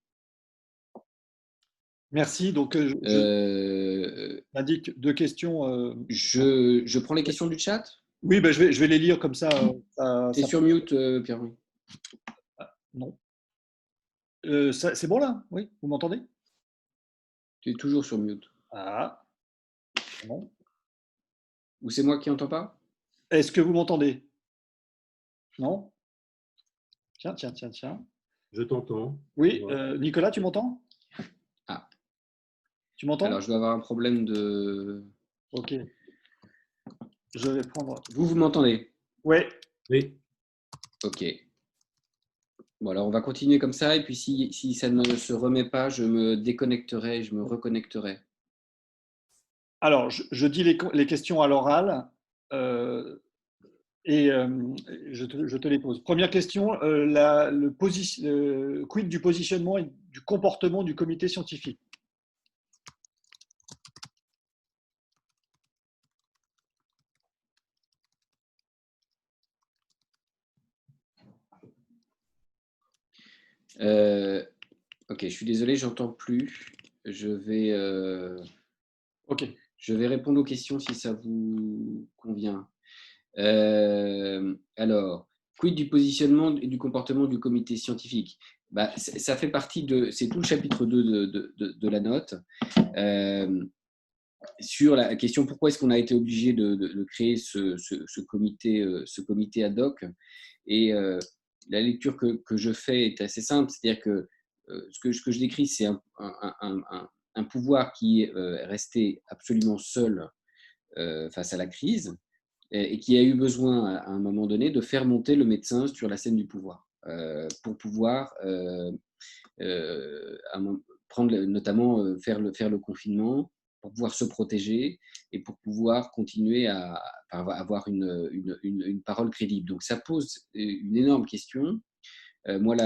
Merci. Donc, Euh, j'indique deux questions. je prends les questions du chat. Oui, ben, je vais les lire comme ça. Tu es sur mute, Pierre. Non. C'est bon là? Oui, vous m'entendez? Tu es toujours sur mute. Ah, bon. Ou c'est moi qui n'entends pas? Est-ce que vous m'entendez? Non? Tiens. Je t'entends. Oui, Ouais. Nicolas, tu m'entends? Ah, Tu m'entends? alors je dois avoir un problème de. Ok. Je vais prendre. Vous m'entendez? Ouais. Oui. Ok. Bon, alors on va continuer comme ça, et puis si ça ne se remet pas, je me déconnecterai, je me reconnecterai. Alors, je dis les questions à l'oral et je te les pose. Première question, quid du positionnement et du comportement du comité scientifique? Ok, je suis désolé, j'entends plus. Ok. Je vais répondre aux questions si ça vous convient. Alors, quid du positionnement et du comportement du comité scientifique? Bah, ça fait partie c'est tout le chapitre 2 de la note. Sur la question pourquoi est-ce qu'on a été obligé de créer ce comité ad hoc. Et la lecture que je fais est assez simple, c'est-à-dire que ce que je décris, c'est un pouvoir qui est resté absolument seul face à la crise, et qui a eu besoin à un moment donné de faire monter le médecin sur la scène du pouvoir pour pouvoir prendre, notamment faire le confinement, pour pouvoir se protéger et pour pouvoir continuer à avoir une parole crédible. Donc ça pose une énorme question. Moi,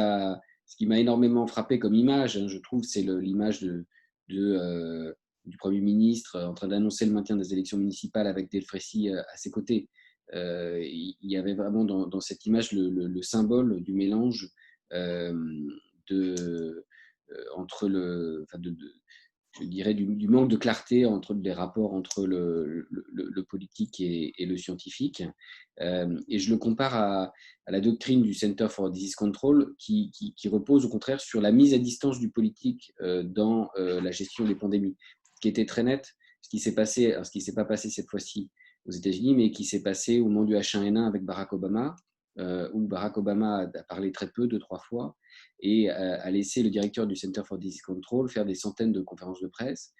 ce qui m'a énormément frappé comme image, hein, je trouve, c'est l'image du Premier ministre en train d'annoncer le maintien des élections municipales avec Delfrécy à ses côtés. Il y avait vraiment dans cette image le symbole du mélange entre je dirais, du manque de clarté entre les rapports entre le politique et le scientifique. Et je le compare à la doctrine du Center for Disease Control qui repose au contraire sur la mise à distance du politique dans la gestion des pandémies, qui était très net. Ce qui s'est passé, alors ce qui ne s'est pas passé cette fois-ci aux États-Unis, mais qui s'est passé au moment du H1N1 avec Barack Obama, où Barack Obama a parlé très peu, 2-3 fois, et a laissé le directeur du Center for Disease Control faire des centaines de conférences de presse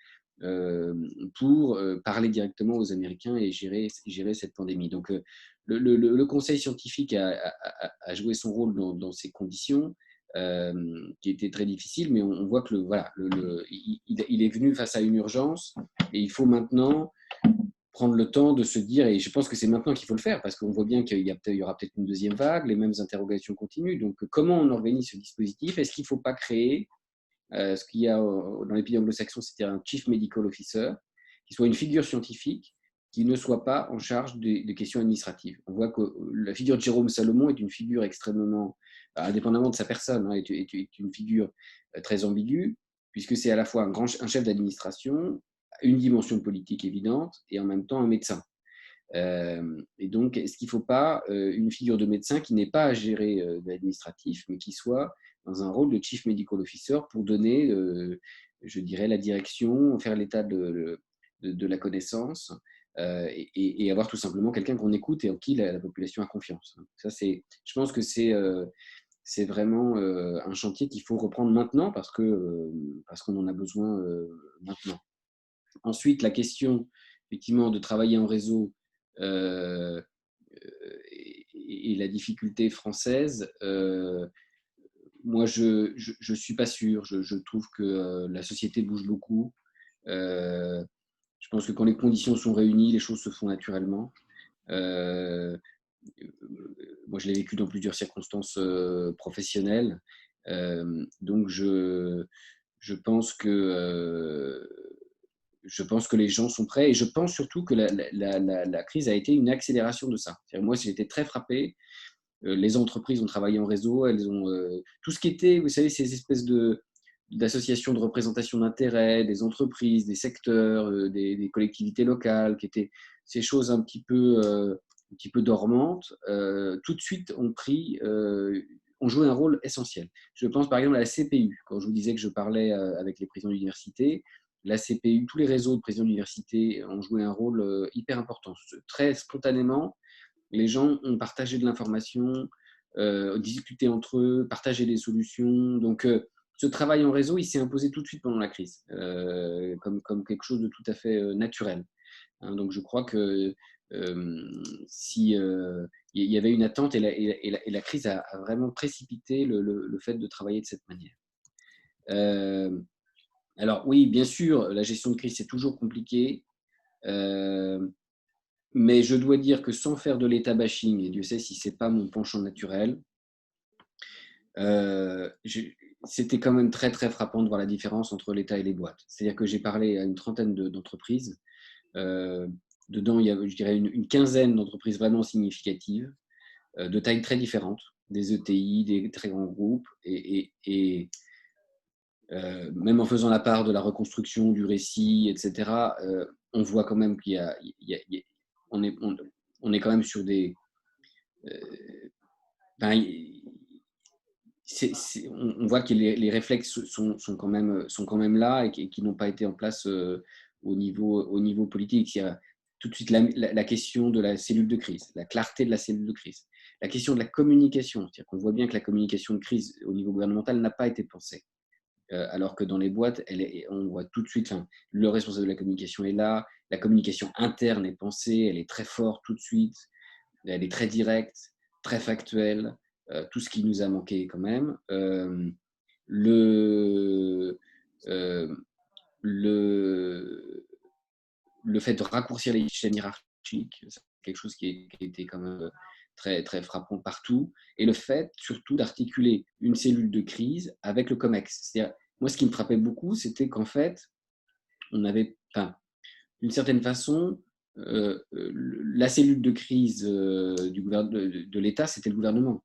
pour parler directement aux Américains et gérer cette pandémie. Donc, le conseil scientifique a joué son rôle dans ces conditions, qui étaient très difficiles, mais on voit que voilà, il est venu face à une urgence et il faut maintenant prendre le temps de se dire, et je pense que c'est maintenant qu'il faut le faire, parce qu'on voit bien qu'il y aura peut-être une deuxième vague, les mêmes interrogations continuent. Donc, comment on organise ce dispositif? Est-ce qu'il ne faut pas créer ce qu'il y a dans les pays anglo-saxons, c'était un Chief Medical Officer, qui soit une figure scientifique, qui ne soit pas en charge des questions administratives. On voit que la figure de Jérôme Salomon est une figure extrêmement, indépendamment de sa personne, est une figure très ambiguë, puisque c'est à la fois un chef d'administration, une dimension politique évidente, et en même temps un médecin. Et donc, est-ce qu'il ne faut pas une figure de médecin qui n'ait pas à gérer de l'administratif, mais qui soit dans un rôle de Chief Medical Officer pour donner, je dirais, la direction, faire l'état de la connaissance et avoir tout simplement quelqu'un qu'on écoute et en qui la population a confiance. Ça, je pense que c'est vraiment un chantier qu'il faut reprendre maintenant parce qu'on en a besoin maintenant. Ensuite, la question, effectivement, de travailler en réseau et la difficulté française, moi, je ne suis pas sûr. Je trouve que la société bouge beaucoup. Je pense que quand les conditions sont réunies, les choses se font naturellement. Moi, je l'ai vécu dans plusieurs circonstances professionnelles. Donc, je pense que les gens sont prêts et je pense surtout que la crise a été une accélération de ça. Moi, j'ai été très frappé. Les entreprises ont travaillé en réseau, elles ont tout ce qui était, vous savez, ces espèces d'associations de représentation d'intérêts, des entreprises, des secteurs, des collectivités locales, qui étaient ces choses un petit peu dormantes, tout de suite ont joué un rôle essentiel. Je pense par exemple à la CPU. Quand je vous disais que je parlais avec les présidents d'université, la CPU, tous les réseaux de présidents d'université ont joué un rôle hyper important. Très spontanément, les gens ont partagé de l'information, discuté entre eux, partagé des solutions. Donc, ce travail en réseau, il s'est imposé tout de suite pendant la crise, comme quelque chose de tout à fait naturel. Hein, donc, je crois que si il y avait une attente et la crise a vraiment précipité le fait de travailler de cette manière. Alors oui, bien sûr, la gestion de crise, c'est toujours compliqué. Mais je dois dire que sans faire de l'état bashing, et Dieu sait si ce n'est pas mon penchant naturel, c'était quand même très, très frappant de voir la différence entre l'État et les boîtes. C'est-à-dire que j'ai parlé à une trentaine d'entreprises. Dedans, il y a, je dirais, une quinzaine d'entreprises vraiment significatives, de tailles très différentes, des ETI, des très grands groupes, et même en faisant la part de la reconstruction, du récit, etc., on voit quand même qu'il y a on est quand même sur des... on voit que les réflexes sont quand même là et qui n'ont pas été en place au niveau politique. Il y a tout de suite la question de la cellule de crise, la clarté de la cellule de crise, la question de la communication. C'est-à-dire qu'on voit bien que la communication de crise au niveau gouvernemental n'a pas été pensée. Alors que dans les boîtes, on voit tout de suite, le responsable de la communication est là, la communication interne est pensée, elle est très forte tout de suite, elle est très directe, très factuelle, tout ce qui nous a manqué quand même. Le fait de raccourcir les chaînes hiérarchiques, c'est quelque chose qui était quand même très, très frappant partout. Et le fait surtout d'articuler une cellule de crise avec le COMEX. C'est-à-dire, moi, ce qui me frappait beaucoup, c'était qu'en fait, on avait, d'une certaine façon, la cellule de crise de l'État, c'était le gouvernement.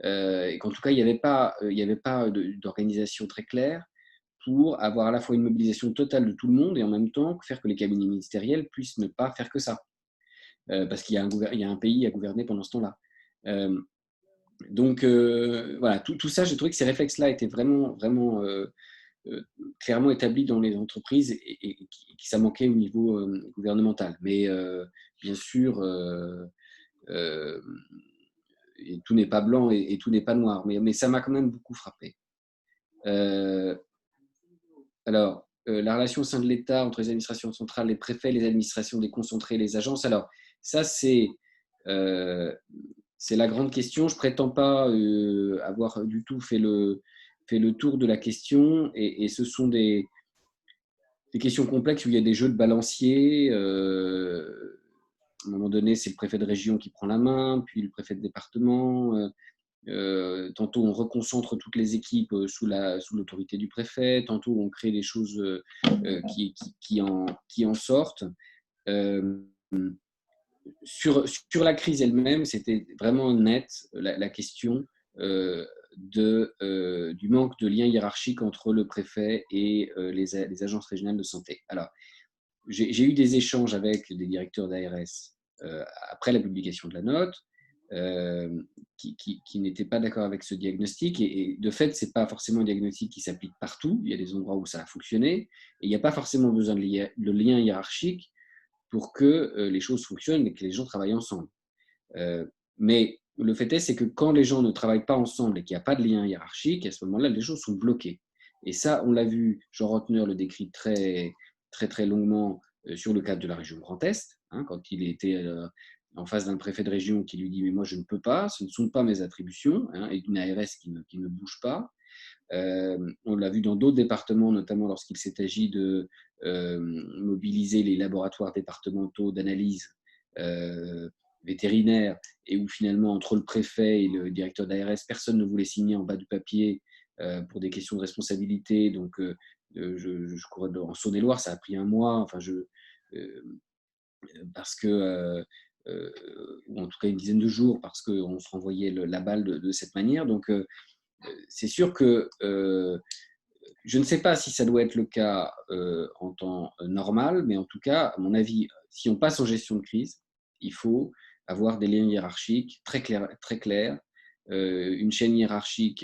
Et qu'en tout cas, il n'y avait pas d'organisation très claire pour avoir à la fois une mobilisation totale de tout le monde et en même temps faire que les cabinets ministériels puissent ne pas faire que ça. Parce qu'il y a un pays à gouverner pendant ce temps-là. Donc, voilà, tout ça, j'ai trouvé que ces réflexes-là étaient vraiment clairement établis dans les entreprises et que ça manquait au niveau gouvernemental. Mais bien sûr, et tout n'est pas blanc et tout n'est pas noir, mais ça m'a quand même beaucoup frappé. Alors, la relation au sein de l'État entre les administrations centrales, les préfets, les administrations déconcentrées, les agences. Alors, ça, c'est la grande question. Je ne prétends pas avoir du tout fait le tour de la question. Et ce sont des questions complexes où il y a des jeux de balancier. À un moment donné, c'est le préfet de région qui prend la main, puis le préfet de département. Tantôt on reconcentre toutes les équipes sous l'autorité du préfet, tantôt on crée des choses qui en sortent. Sur la crise elle-même, c'était vraiment net la question du manque de lien hiérarchique entre le préfet et les agences régionales de santé. Alors, j'ai eu des échanges avec des directeurs d'ARS après la publication de la note, qui n'étaient pas d'accord avec ce diagnostic. Et de fait, ce n'est pas forcément un diagnostic qui s'applique partout. Il y a des endroits où ça a fonctionné. Et il n'y a pas forcément besoin de lien hiérarchique pour que les choses fonctionnent et que les gens travaillent ensemble. Mais le fait est, c'est que quand les gens ne travaillent pas ensemble et qu'il n'y a pas de lien hiérarchique, à ce moment-là, les choses sont bloquées. Et ça, on l'a vu, Jean Rotner le décrit très, très, très longuement sur le cadre de la région Grand Est, quand il était en face d'un préfet de région qui lui dit « mais moi, je ne peux pas, ce ne sont pas mes attributions », et une ARS qui ne bouge pas. On l'a vu dans d'autres départements, notamment lorsqu'il s'est agi de mobiliser les laboratoires départementaux d'analyse vétérinaire, et où finalement, entre le préfet et le directeur d'ARS, personne ne voulait signer en bas du papier pour des questions de responsabilité. Donc, je crois en Saône-et-Loire, ça a pris un mois, parce que, ou en tout cas une dizaine de jours, parce qu'on se renvoyait la balle de cette manière. Donc, c'est sûr que je ne sais pas si ça doit être le cas en temps normal, mais en tout cas, à mon avis, si on passe en gestion de crise, il faut avoir des liens hiérarchiques très clairs, une chaîne hiérarchique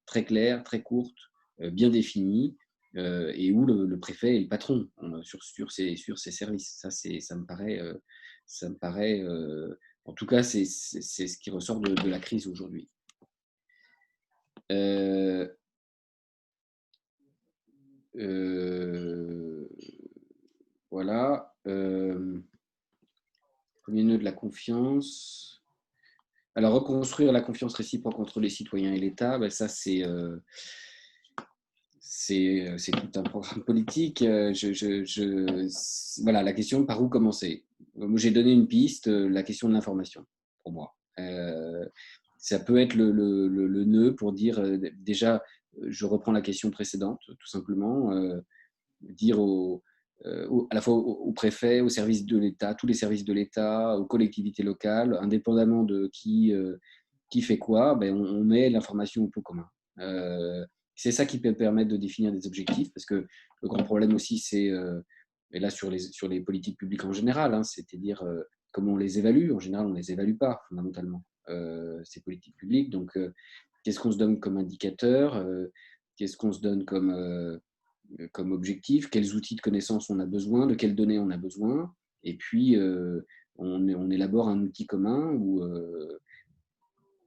très claire, très courte, bien définie, et où le préfet est le patron sur ses services. Ça me paraît, en tout cas, c'est ce qui ressort de la crise aujourd'hui. Voilà. Premier nœud de la confiance. Alors, reconstruire la confiance réciproque entre les citoyens et l'État, ça, c'est tout un programme politique. Voilà, la question, par où commencer? Moi, j'ai donné une piste, la question de l'information, pour moi. Ça peut être le nœud pour dire, déjà, je reprends la question précédente, tout simplement, dire à la fois aux préfets, aux services de l'État, tous les services de l'État, aux collectivités locales, indépendamment de qui fait quoi, on met l'information au pot commun. C'est ça qui peut permettre de définir des objectifs, parce que le grand problème aussi, c'est, et là sur les politiques publiques en général, c'est-à-dire comment on les évalue. En général, on ne les évalue pas fondamentalement, ces politiques publiques. Donc, qu'est-ce qu'on se donne comme indicateur, qu'est-ce qu'on se donne comme objectif, quels outils de connaissance on a besoin, de quelles données on a besoin, et puis on élabore un outil commun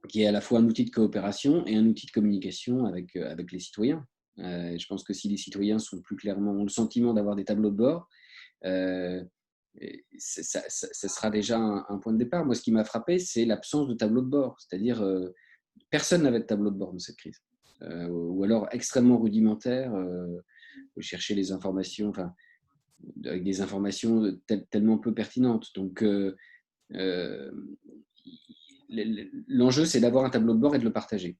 qui est à la fois un outil de coopération et un outil de communication avec les citoyens. Je pense que si les citoyens sont plus clairement, ont le sentiment d'avoir des tableaux de bord, ça sera déjà un point de départ. Moi, ce qui m'a frappé, c'est l'absence de tableau de bord. C'est-à-dire, personne n'avait de tableau de bord dans cette crise. Ou alors extrêmement rudimentaire, chercher les informations, avec des informations tellement peu pertinentes. Donc, l'enjeu, c'est d'avoir un tableau de bord et de le partager.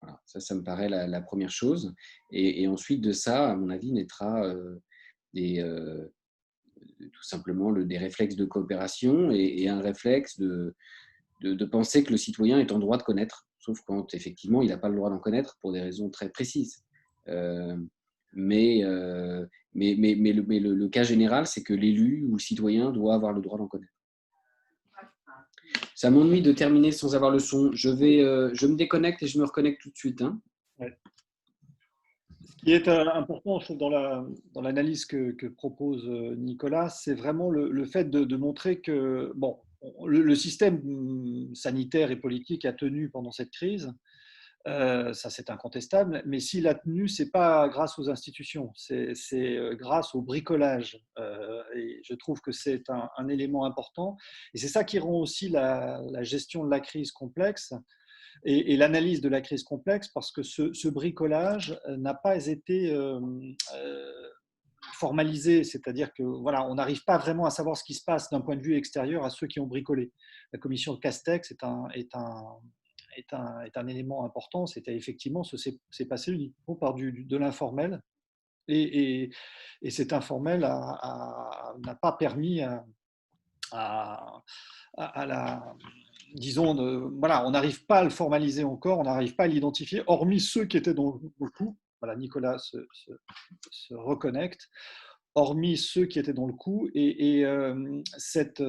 Voilà, ça me paraît la première chose. Et ensuite de ça, à mon avis, naîtra tout simplement des réflexes de coopération et un réflexe de penser que le citoyen est en droit de connaître, sauf quand effectivement il n'a pas le droit d'en connaître pour des raisons très précises. le cas général, c'est que l'élu ou le citoyen doit avoir le droit d'en connaître. Ça m'ennuie de terminer sans avoir le son. Je me déconnecte et je me reconnecte tout de suite. Hein. Ouais. Ce qui est important, je trouve, dans l'analyse que propose Nicolas, c'est vraiment le fait de montrer que bon, le système sanitaire et politique a tenu pendant cette crise. Ça, c'est incontestable. Mais s'il a tenu, ce n'est pas grâce aux institutions, c'est grâce au bricolage. Et je trouve que c'est un élément important. Et c'est ça qui rend aussi la gestion de la crise complexe et l'analyse de la crise complexe, parce que ce bricolage n'a pas été formalisé, c'est-à-dire que voilà, on n'arrive pas vraiment à savoir ce qui se passe d'un point de vue extérieur à ceux qui ont bricolé. La commission de Castex est un élément important. C'était effectivement, c'est passé uniquement par de l'informel. Et cet informel n'a pas permis à la. Disons, voilà, on n'arrive pas à le formaliser encore, on n'arrive pas à l'identifier, hormis ceux qui étaient dans le coup. Voilà, Nicolas se reconnecte, hormis ceux qui étaient dans le coup. Et cette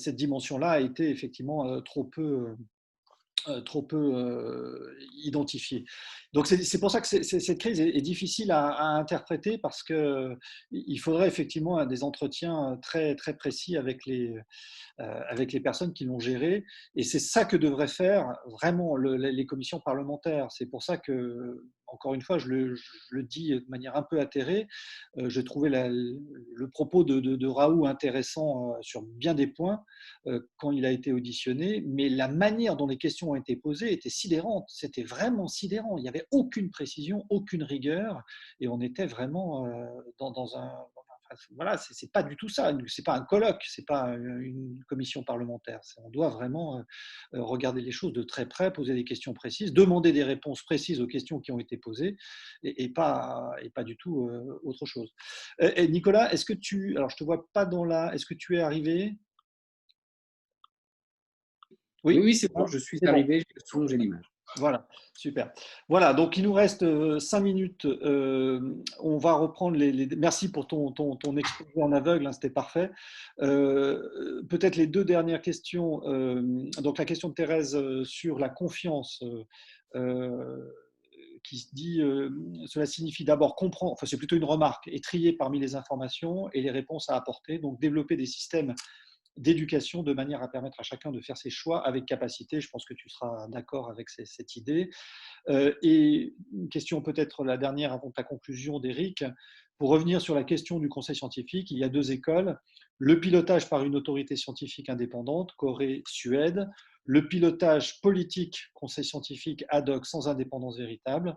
dimension-là a été effectivement trop peu identifié. Donc c'est pour ça que cette crise est difficile à interpréter, parce qu'il faudrait effectivement des entretiens très, très précis avec les personnes qui l'ont géré. Et c'est ça que devraient faire vraiment les commissions parlementaires. C'est pour ça que, encore une fois, je le dis de manière un peu atterrée, je trouvais le propos de Raoult intéressant sur bien des points quand il a été auditionné, mais la manière dont les questions ont été posées était sidérante. C'était vraiment sidérant. Il n'y avait aucune précision, aucune rigueur, et on était vraiment dans un… Voilà, c'est pas du tout ça. C'est pas un colloque, c'est pas une commission parlementaire. On doit vraiment regarder les choses de très près, poser des questions précises, demander des réponses précises aux questions qui ont été posées, et pas du tout autre chose. Et Nicolas, est-ce que alors je te vois pas est-ce que tu es arrivé? Oui, oui, c'est bon, je suis arrivé, j'ai le son, j'ai l'image. Voilà, super. Voilà, donc il nous reste 5 minutes. On va reprendre Merci pour ton exposé en aveugle, hein, c'était parfait. Peut-être les deux dernières questions. Donc la question de Thérèse sur la confiance, qui se dit cela signifie d'abord comprendre, enfin c'est plutôt une remarque, et trier parmi les informations et les réponses à apporter, donc développer des systèmes d'éducation de manière à permettre à chacun de faire ses choix avec capacité. Je pense que tu seras d'accord avec cette idée. Et une question peut-être la dernière avant ta conclusion, d'Éric. Pour revenir sur la question du conseil scientifique, il y a deux écoles. Le pilotage par une autorité scientifique indépendante, Corée, Suède. Le pilotage politique, conseil scientifique ad hoc sans indépendance véritable.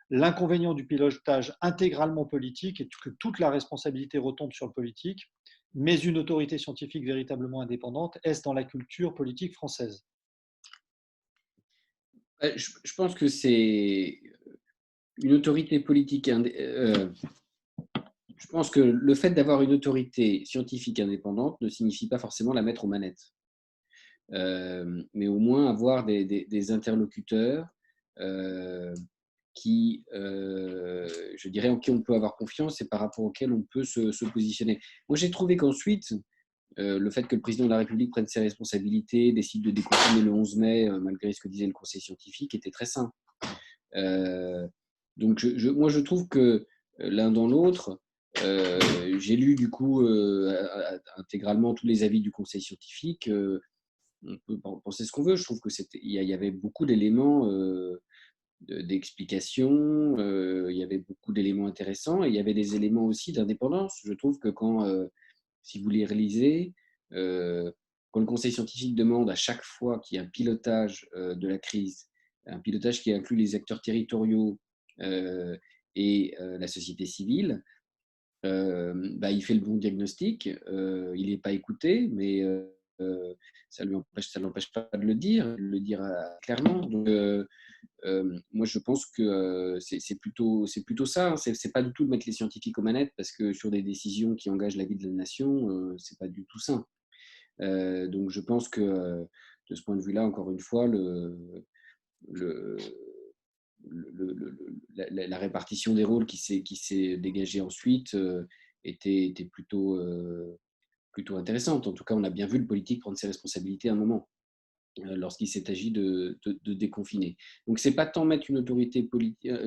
L'inconvénient du pilotage intégralement politique est que toute la responsabilité retombe sur le politique, mais une autorité scientifique véritablement indépendante, est-ce dans la culture politique française? Je pense que c'est une autorité politique. Je pense que le fait d'avoir une autorité scientifique indépendante ne signifie pas forcément la mettre aux manettes. Mais au moins avoir des interlocuteurs qui, je dirais, en qui on peut avoir confiance et par rapport auxquels on peut se positionner. Moi, j'ai trouvé qu'ensuite, le fait que le président de la République prenne ses responsabilités, décide de déconfiner le 11 mai, malgré ce que disait le Conseil scientifique, était très sain. Donc, moi, je trouve que l'un dans l'autre, j'ai lu du coup intégralement tous les avis du Conseil scientifique. On peut penser ce qu'on veut. Je trouve il y avait beaucoup d'éléments d'explication, il y avait beaucoup d'éléments intéressants et il y avait des éléments aussi d'indépendance. Je trouve que si vous les relisez, quand le conseil scientifique demande à chaque fois qu'il y a un pilotage de la crise, un pilotage qui inclut les acteurs territoriaux et la société civile, il fait le bon diagnostic, il n'est pas écouté, mais ça ne l'empêche pas de le dire clairement. Donc, moi, je pense que c'est plutôt ça. Hein. C'est pas du tout de mettre les scientifiques aux manettes, parce que sur des décisions qui engagent la vie de la nation, c'est pas du tout ça. Donc, je pense que de ce point de vue-là, encore une fois, le la répartition des rôles qui s'est dégagée ensuite était plutôt intéressante. En tout cas, on a bien vu le politique prendre ses responsabilités à un moment, lorsqu'il s'est agi de déconfiner. Donc, ce n'est pas tant mettre une autorité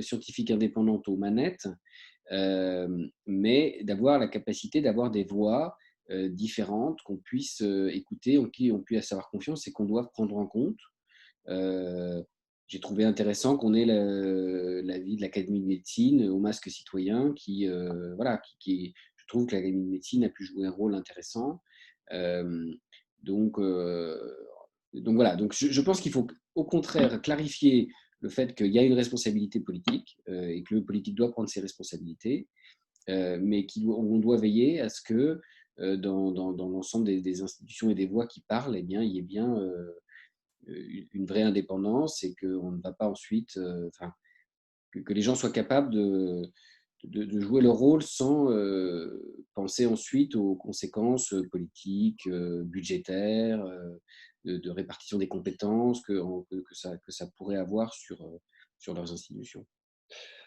scientifique indépendante aux manettes, mais d'avoir la capacité d'avoir des voix différentes qu'on puisse écouter, en qui on puisse avoir confiance et qu'on doit prendre en compte. J'ai trouvé intéressant qu'on ait l'avis de l'Académie de médecine au masque citoyen je trouve que l'Académie de médecine a pu jouer un rôle intéressant. Donc, voilà, donc je pense qu'il faut au contraire clarifier le fait qu'il y a une responsabilité politique et que le politique doit prendre ses responsabilités, mais qu'on doit veiller à ce que dans l'ensemble des institutions et des voix qui parlent, eh bien, il y ait bien une vraie indépendance et qu'on ne va pas ensuite, que les gens soient capables de jouer leur rôle sans penser ensuite aux conséquences politiques, budgétaires, de répartition des compétences que ça pourrait avoir sur leurs institutions.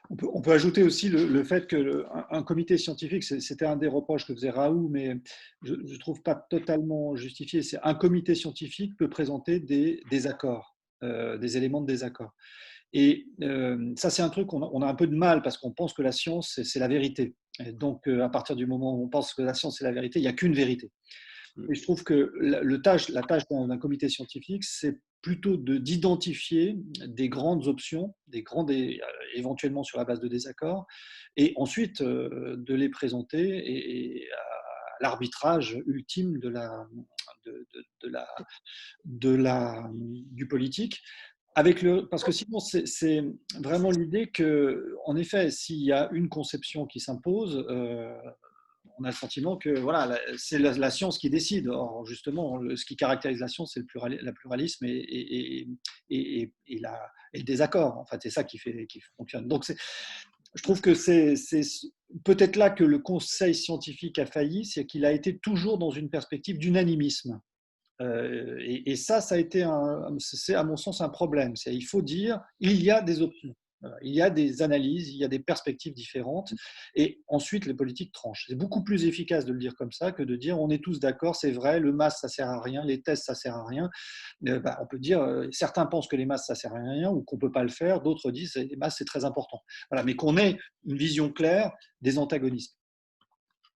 On peut ajouter aussi le fait qu'un comité scientifique, c'était un des reproches que faisait Raoult, mais je ne trouve pas totalement justifié. C'est un comité scientifique peut présenter des désaccords, des éléments de désaccord. Et ça, c'est un truc on a un peu de mal parce qu'on pense que la science, c'est la vérité. Et donc, à partir du moment où on pense que la science, c'est la vérité, il n'y a qu'une vérité. Et je trouve que la tâche d'un comité scientifique, c'est plutôt d'identifier des grandes options, éventuellement sur la base de désaccords, et ensuite de les présenter et à l'arbitrage ultime du politique. Parce que sinon, c'est vraiment l'idée que, en effet, s'il y a une conception qui s'impose, on a le sentiment que voilà, c'est la science qui décide. Or, justement, ce qui caractérise la science, c'est le pluralisme et le désaccord. En fait, c'est ça qui fonctionne. Donc, je trouve que c'est peut-être là que le conseil scientifique a failli, c'est qu'il a été toujours dans une perspective d'unanimisme. Et ça a été, c'est à mon sens un problème. Il faut dire, il y a des options. Il y a des analyses, il y a des perspectives différentes, et ensuite les politiques tranchent. C'est beaucoup plus efficace de le dire comme ça que de dire on est tous d'accord, c'est vrai, le masque ça sert à rien, les tests ça sert à rien. On peut dire certains pensent que les masques ça sert à rien ou qu'on peut pas le faire, d'autres disent que les masques c'est très important. Voilà, mais qu'on ait une vision claire des antagonismes.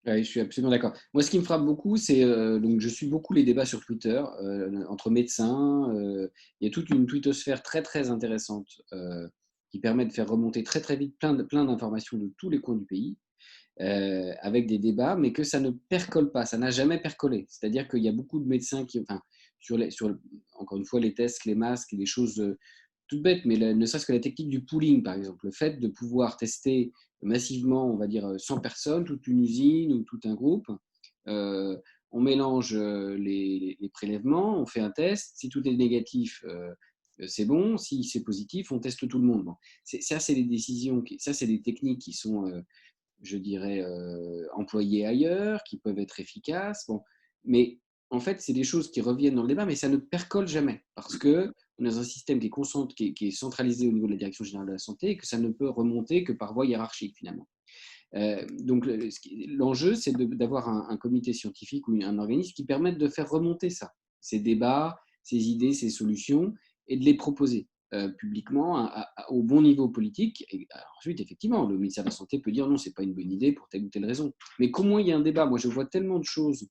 Oui, je suis absolument d'accord. Moi, ce qui me frappe beaucoup, c'est donc je suis beaucoup les débats sur Twitter entre médecins. Il y a toute une twittosphère très très intéressante qui permet de faire remonter très très vite plein d'informations de tous les coins du pays avec des débats, mais que ça ne percole pas, ça n'a jamais percolé. C'est-à-dire qu'il y a beaucoup de médecins qui, enfin, encore une fois, les tests, les masques, les choses toutes bêtes, mais ne serait-ce que la technique du pooling, par exemple, le fait de pouvoir tester massivement, on va dire 100 personnes, toute une usine ou tout un groupe, on mélange les prélèvements, on fait un test, si tout est négatif, c'est bon, si c'est positif, on teste tout le monde. Bon. Ça, c'est des décisions, ça, c'est des techniques qui sont, je dirais, employées ailleurs, qui peuvent être efficaces. Bon. Mais en fait, c'est des choses qui reviennent dans le débat, mais ça ne percole jamais, parce qu'on est dans un système qui est centralisé au niveau de la Direction générale de la santé et que ça ne peut remonter que par voie hiérarchique, finalement. Donc, l'enjeu, c'est d'avoir un comité scientifique ou un organisme qui permette de faire remonter ça, ces débats, ces idées, ces solutions, et de les proposer publiquement au bon niveau politique. Et ensuite, effectivement, le ministère de la Santé peut dire non, ce n'est pas une bonne idée pour telle ou telle raison. Mais qu'au moins, il y a un débat. Moi, je vois tellement de choses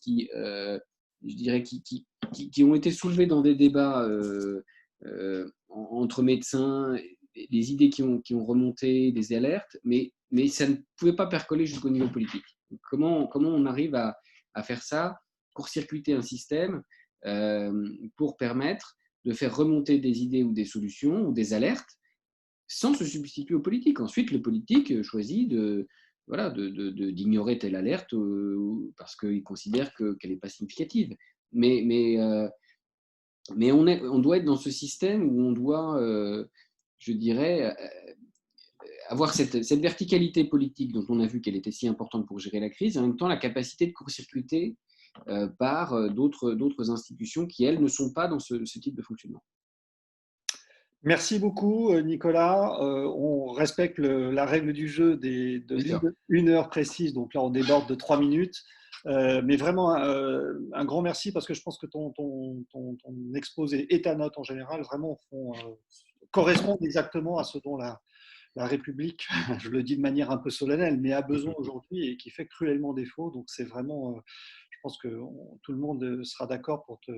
qui, je dirais, qui ont été soulevées dans des débats entre médecins, des idées qui ont remonté, des alertes, mais ça ne pouvait pas percoler jusqu'au niveau politique. Comment on arrive à faire ça, court-circuiter un système pour permettre de faire remonter des idées ou des solutions ou des alertes sans se substituer aux politiques. Ensuite, le politique choisit d'ignorer telle alerte parce qu'il considère qu'elle n'est pas significative. Mais on doit être dans ce système où on doit, je dirais, avoir cette verticalité politique dont on a vu qu'elle était si importante pour gérer la crise, et en même temps la capacité de court-circuiter par d'autres institutions qui, elles, ne sont pas dans ce type de fonctionnement. Merci beaucoup, Nicolas. On respecte la règle du jeu de Bien sûr. une heure précise, donc là on déborde de 3 minutes. Mais vraiment un grand merci parce que je pense que ton exposé et ta note en général vraiment correspondent exactement à ce dont la République, je le dis de manière un peu solennelle, mais a besoin aujourd'hui et qui fait cruellement défaut. Donc c'est vraiment, je pense que tout le monde sera d'accord pour te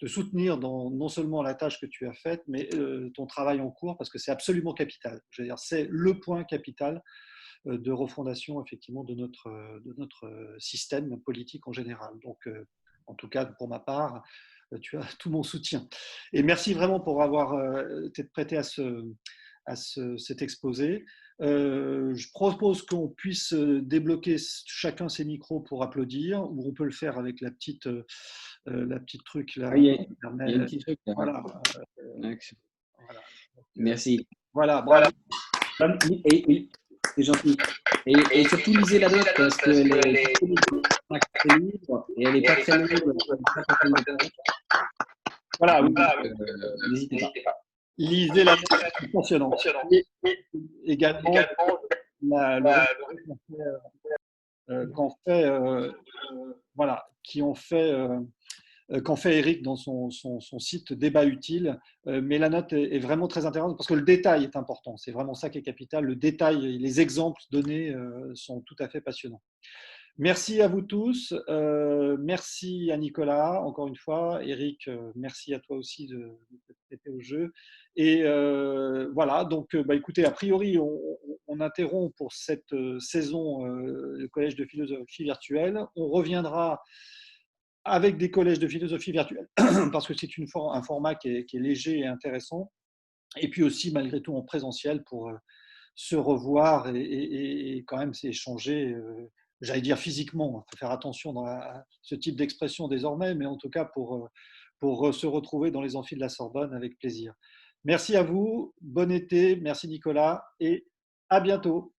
soutenir dans non seulement la tâche que tu as faite, mais ton travail en cours, parce que c'est absolument capital. Je veux dire, c'est le point capital de refondation effectivement de notre système politique en général. Donc, en tout cas, pour ma part, tu as tout mon soutien. Et merci vraiment pour avoir été prêté cet exposé. Je propose qu'on puisse débloquer chacun ses micros pour applaudir, ou on peut le faire avec la petite truc là. Ah, il y a un petit truc là. Voilà. Voilà. Merci. Voilà, bravo. Et c'est gentil. Et surtout, lisez la note parce qu'elle est disponible dans l'accès libre et elle n'est pas très longue. Voilà, Donc, n'hésitez pas. lisez la note, c'est passionnant. Et également, voilà, qu'en fait Eric dans son site Débat utile. Mais la note est vraiment très intéressante parce que le détail est important. C'est vraiment ça qui est capital. Le détail et les exemples donnés sont tout à fait passionnants. Merci à vous tous. Merci à Nicolas, encore une fois. Eric, merci à toi aussi de prêter au jeu. Et voilà, donc bah, écoutez, a priori, on interrompt pour cette saison le collège de philosophie virtuelle. On reviendra avec des collèges de philosophie virtuelle parce que c'est un format qui est léger et intéressant. Et puis aussi, malgré tout, en présentiel pour se revoir et quand même s'échanger, j'allais dire physiquement. Il faut faire attention dans ce type d'expression désormais, mais en tout cas pour se retrouver dans les amphis de la Sorbonne avec plaisir. Merci à vous, bon été, merci Nicolas et à bientôt.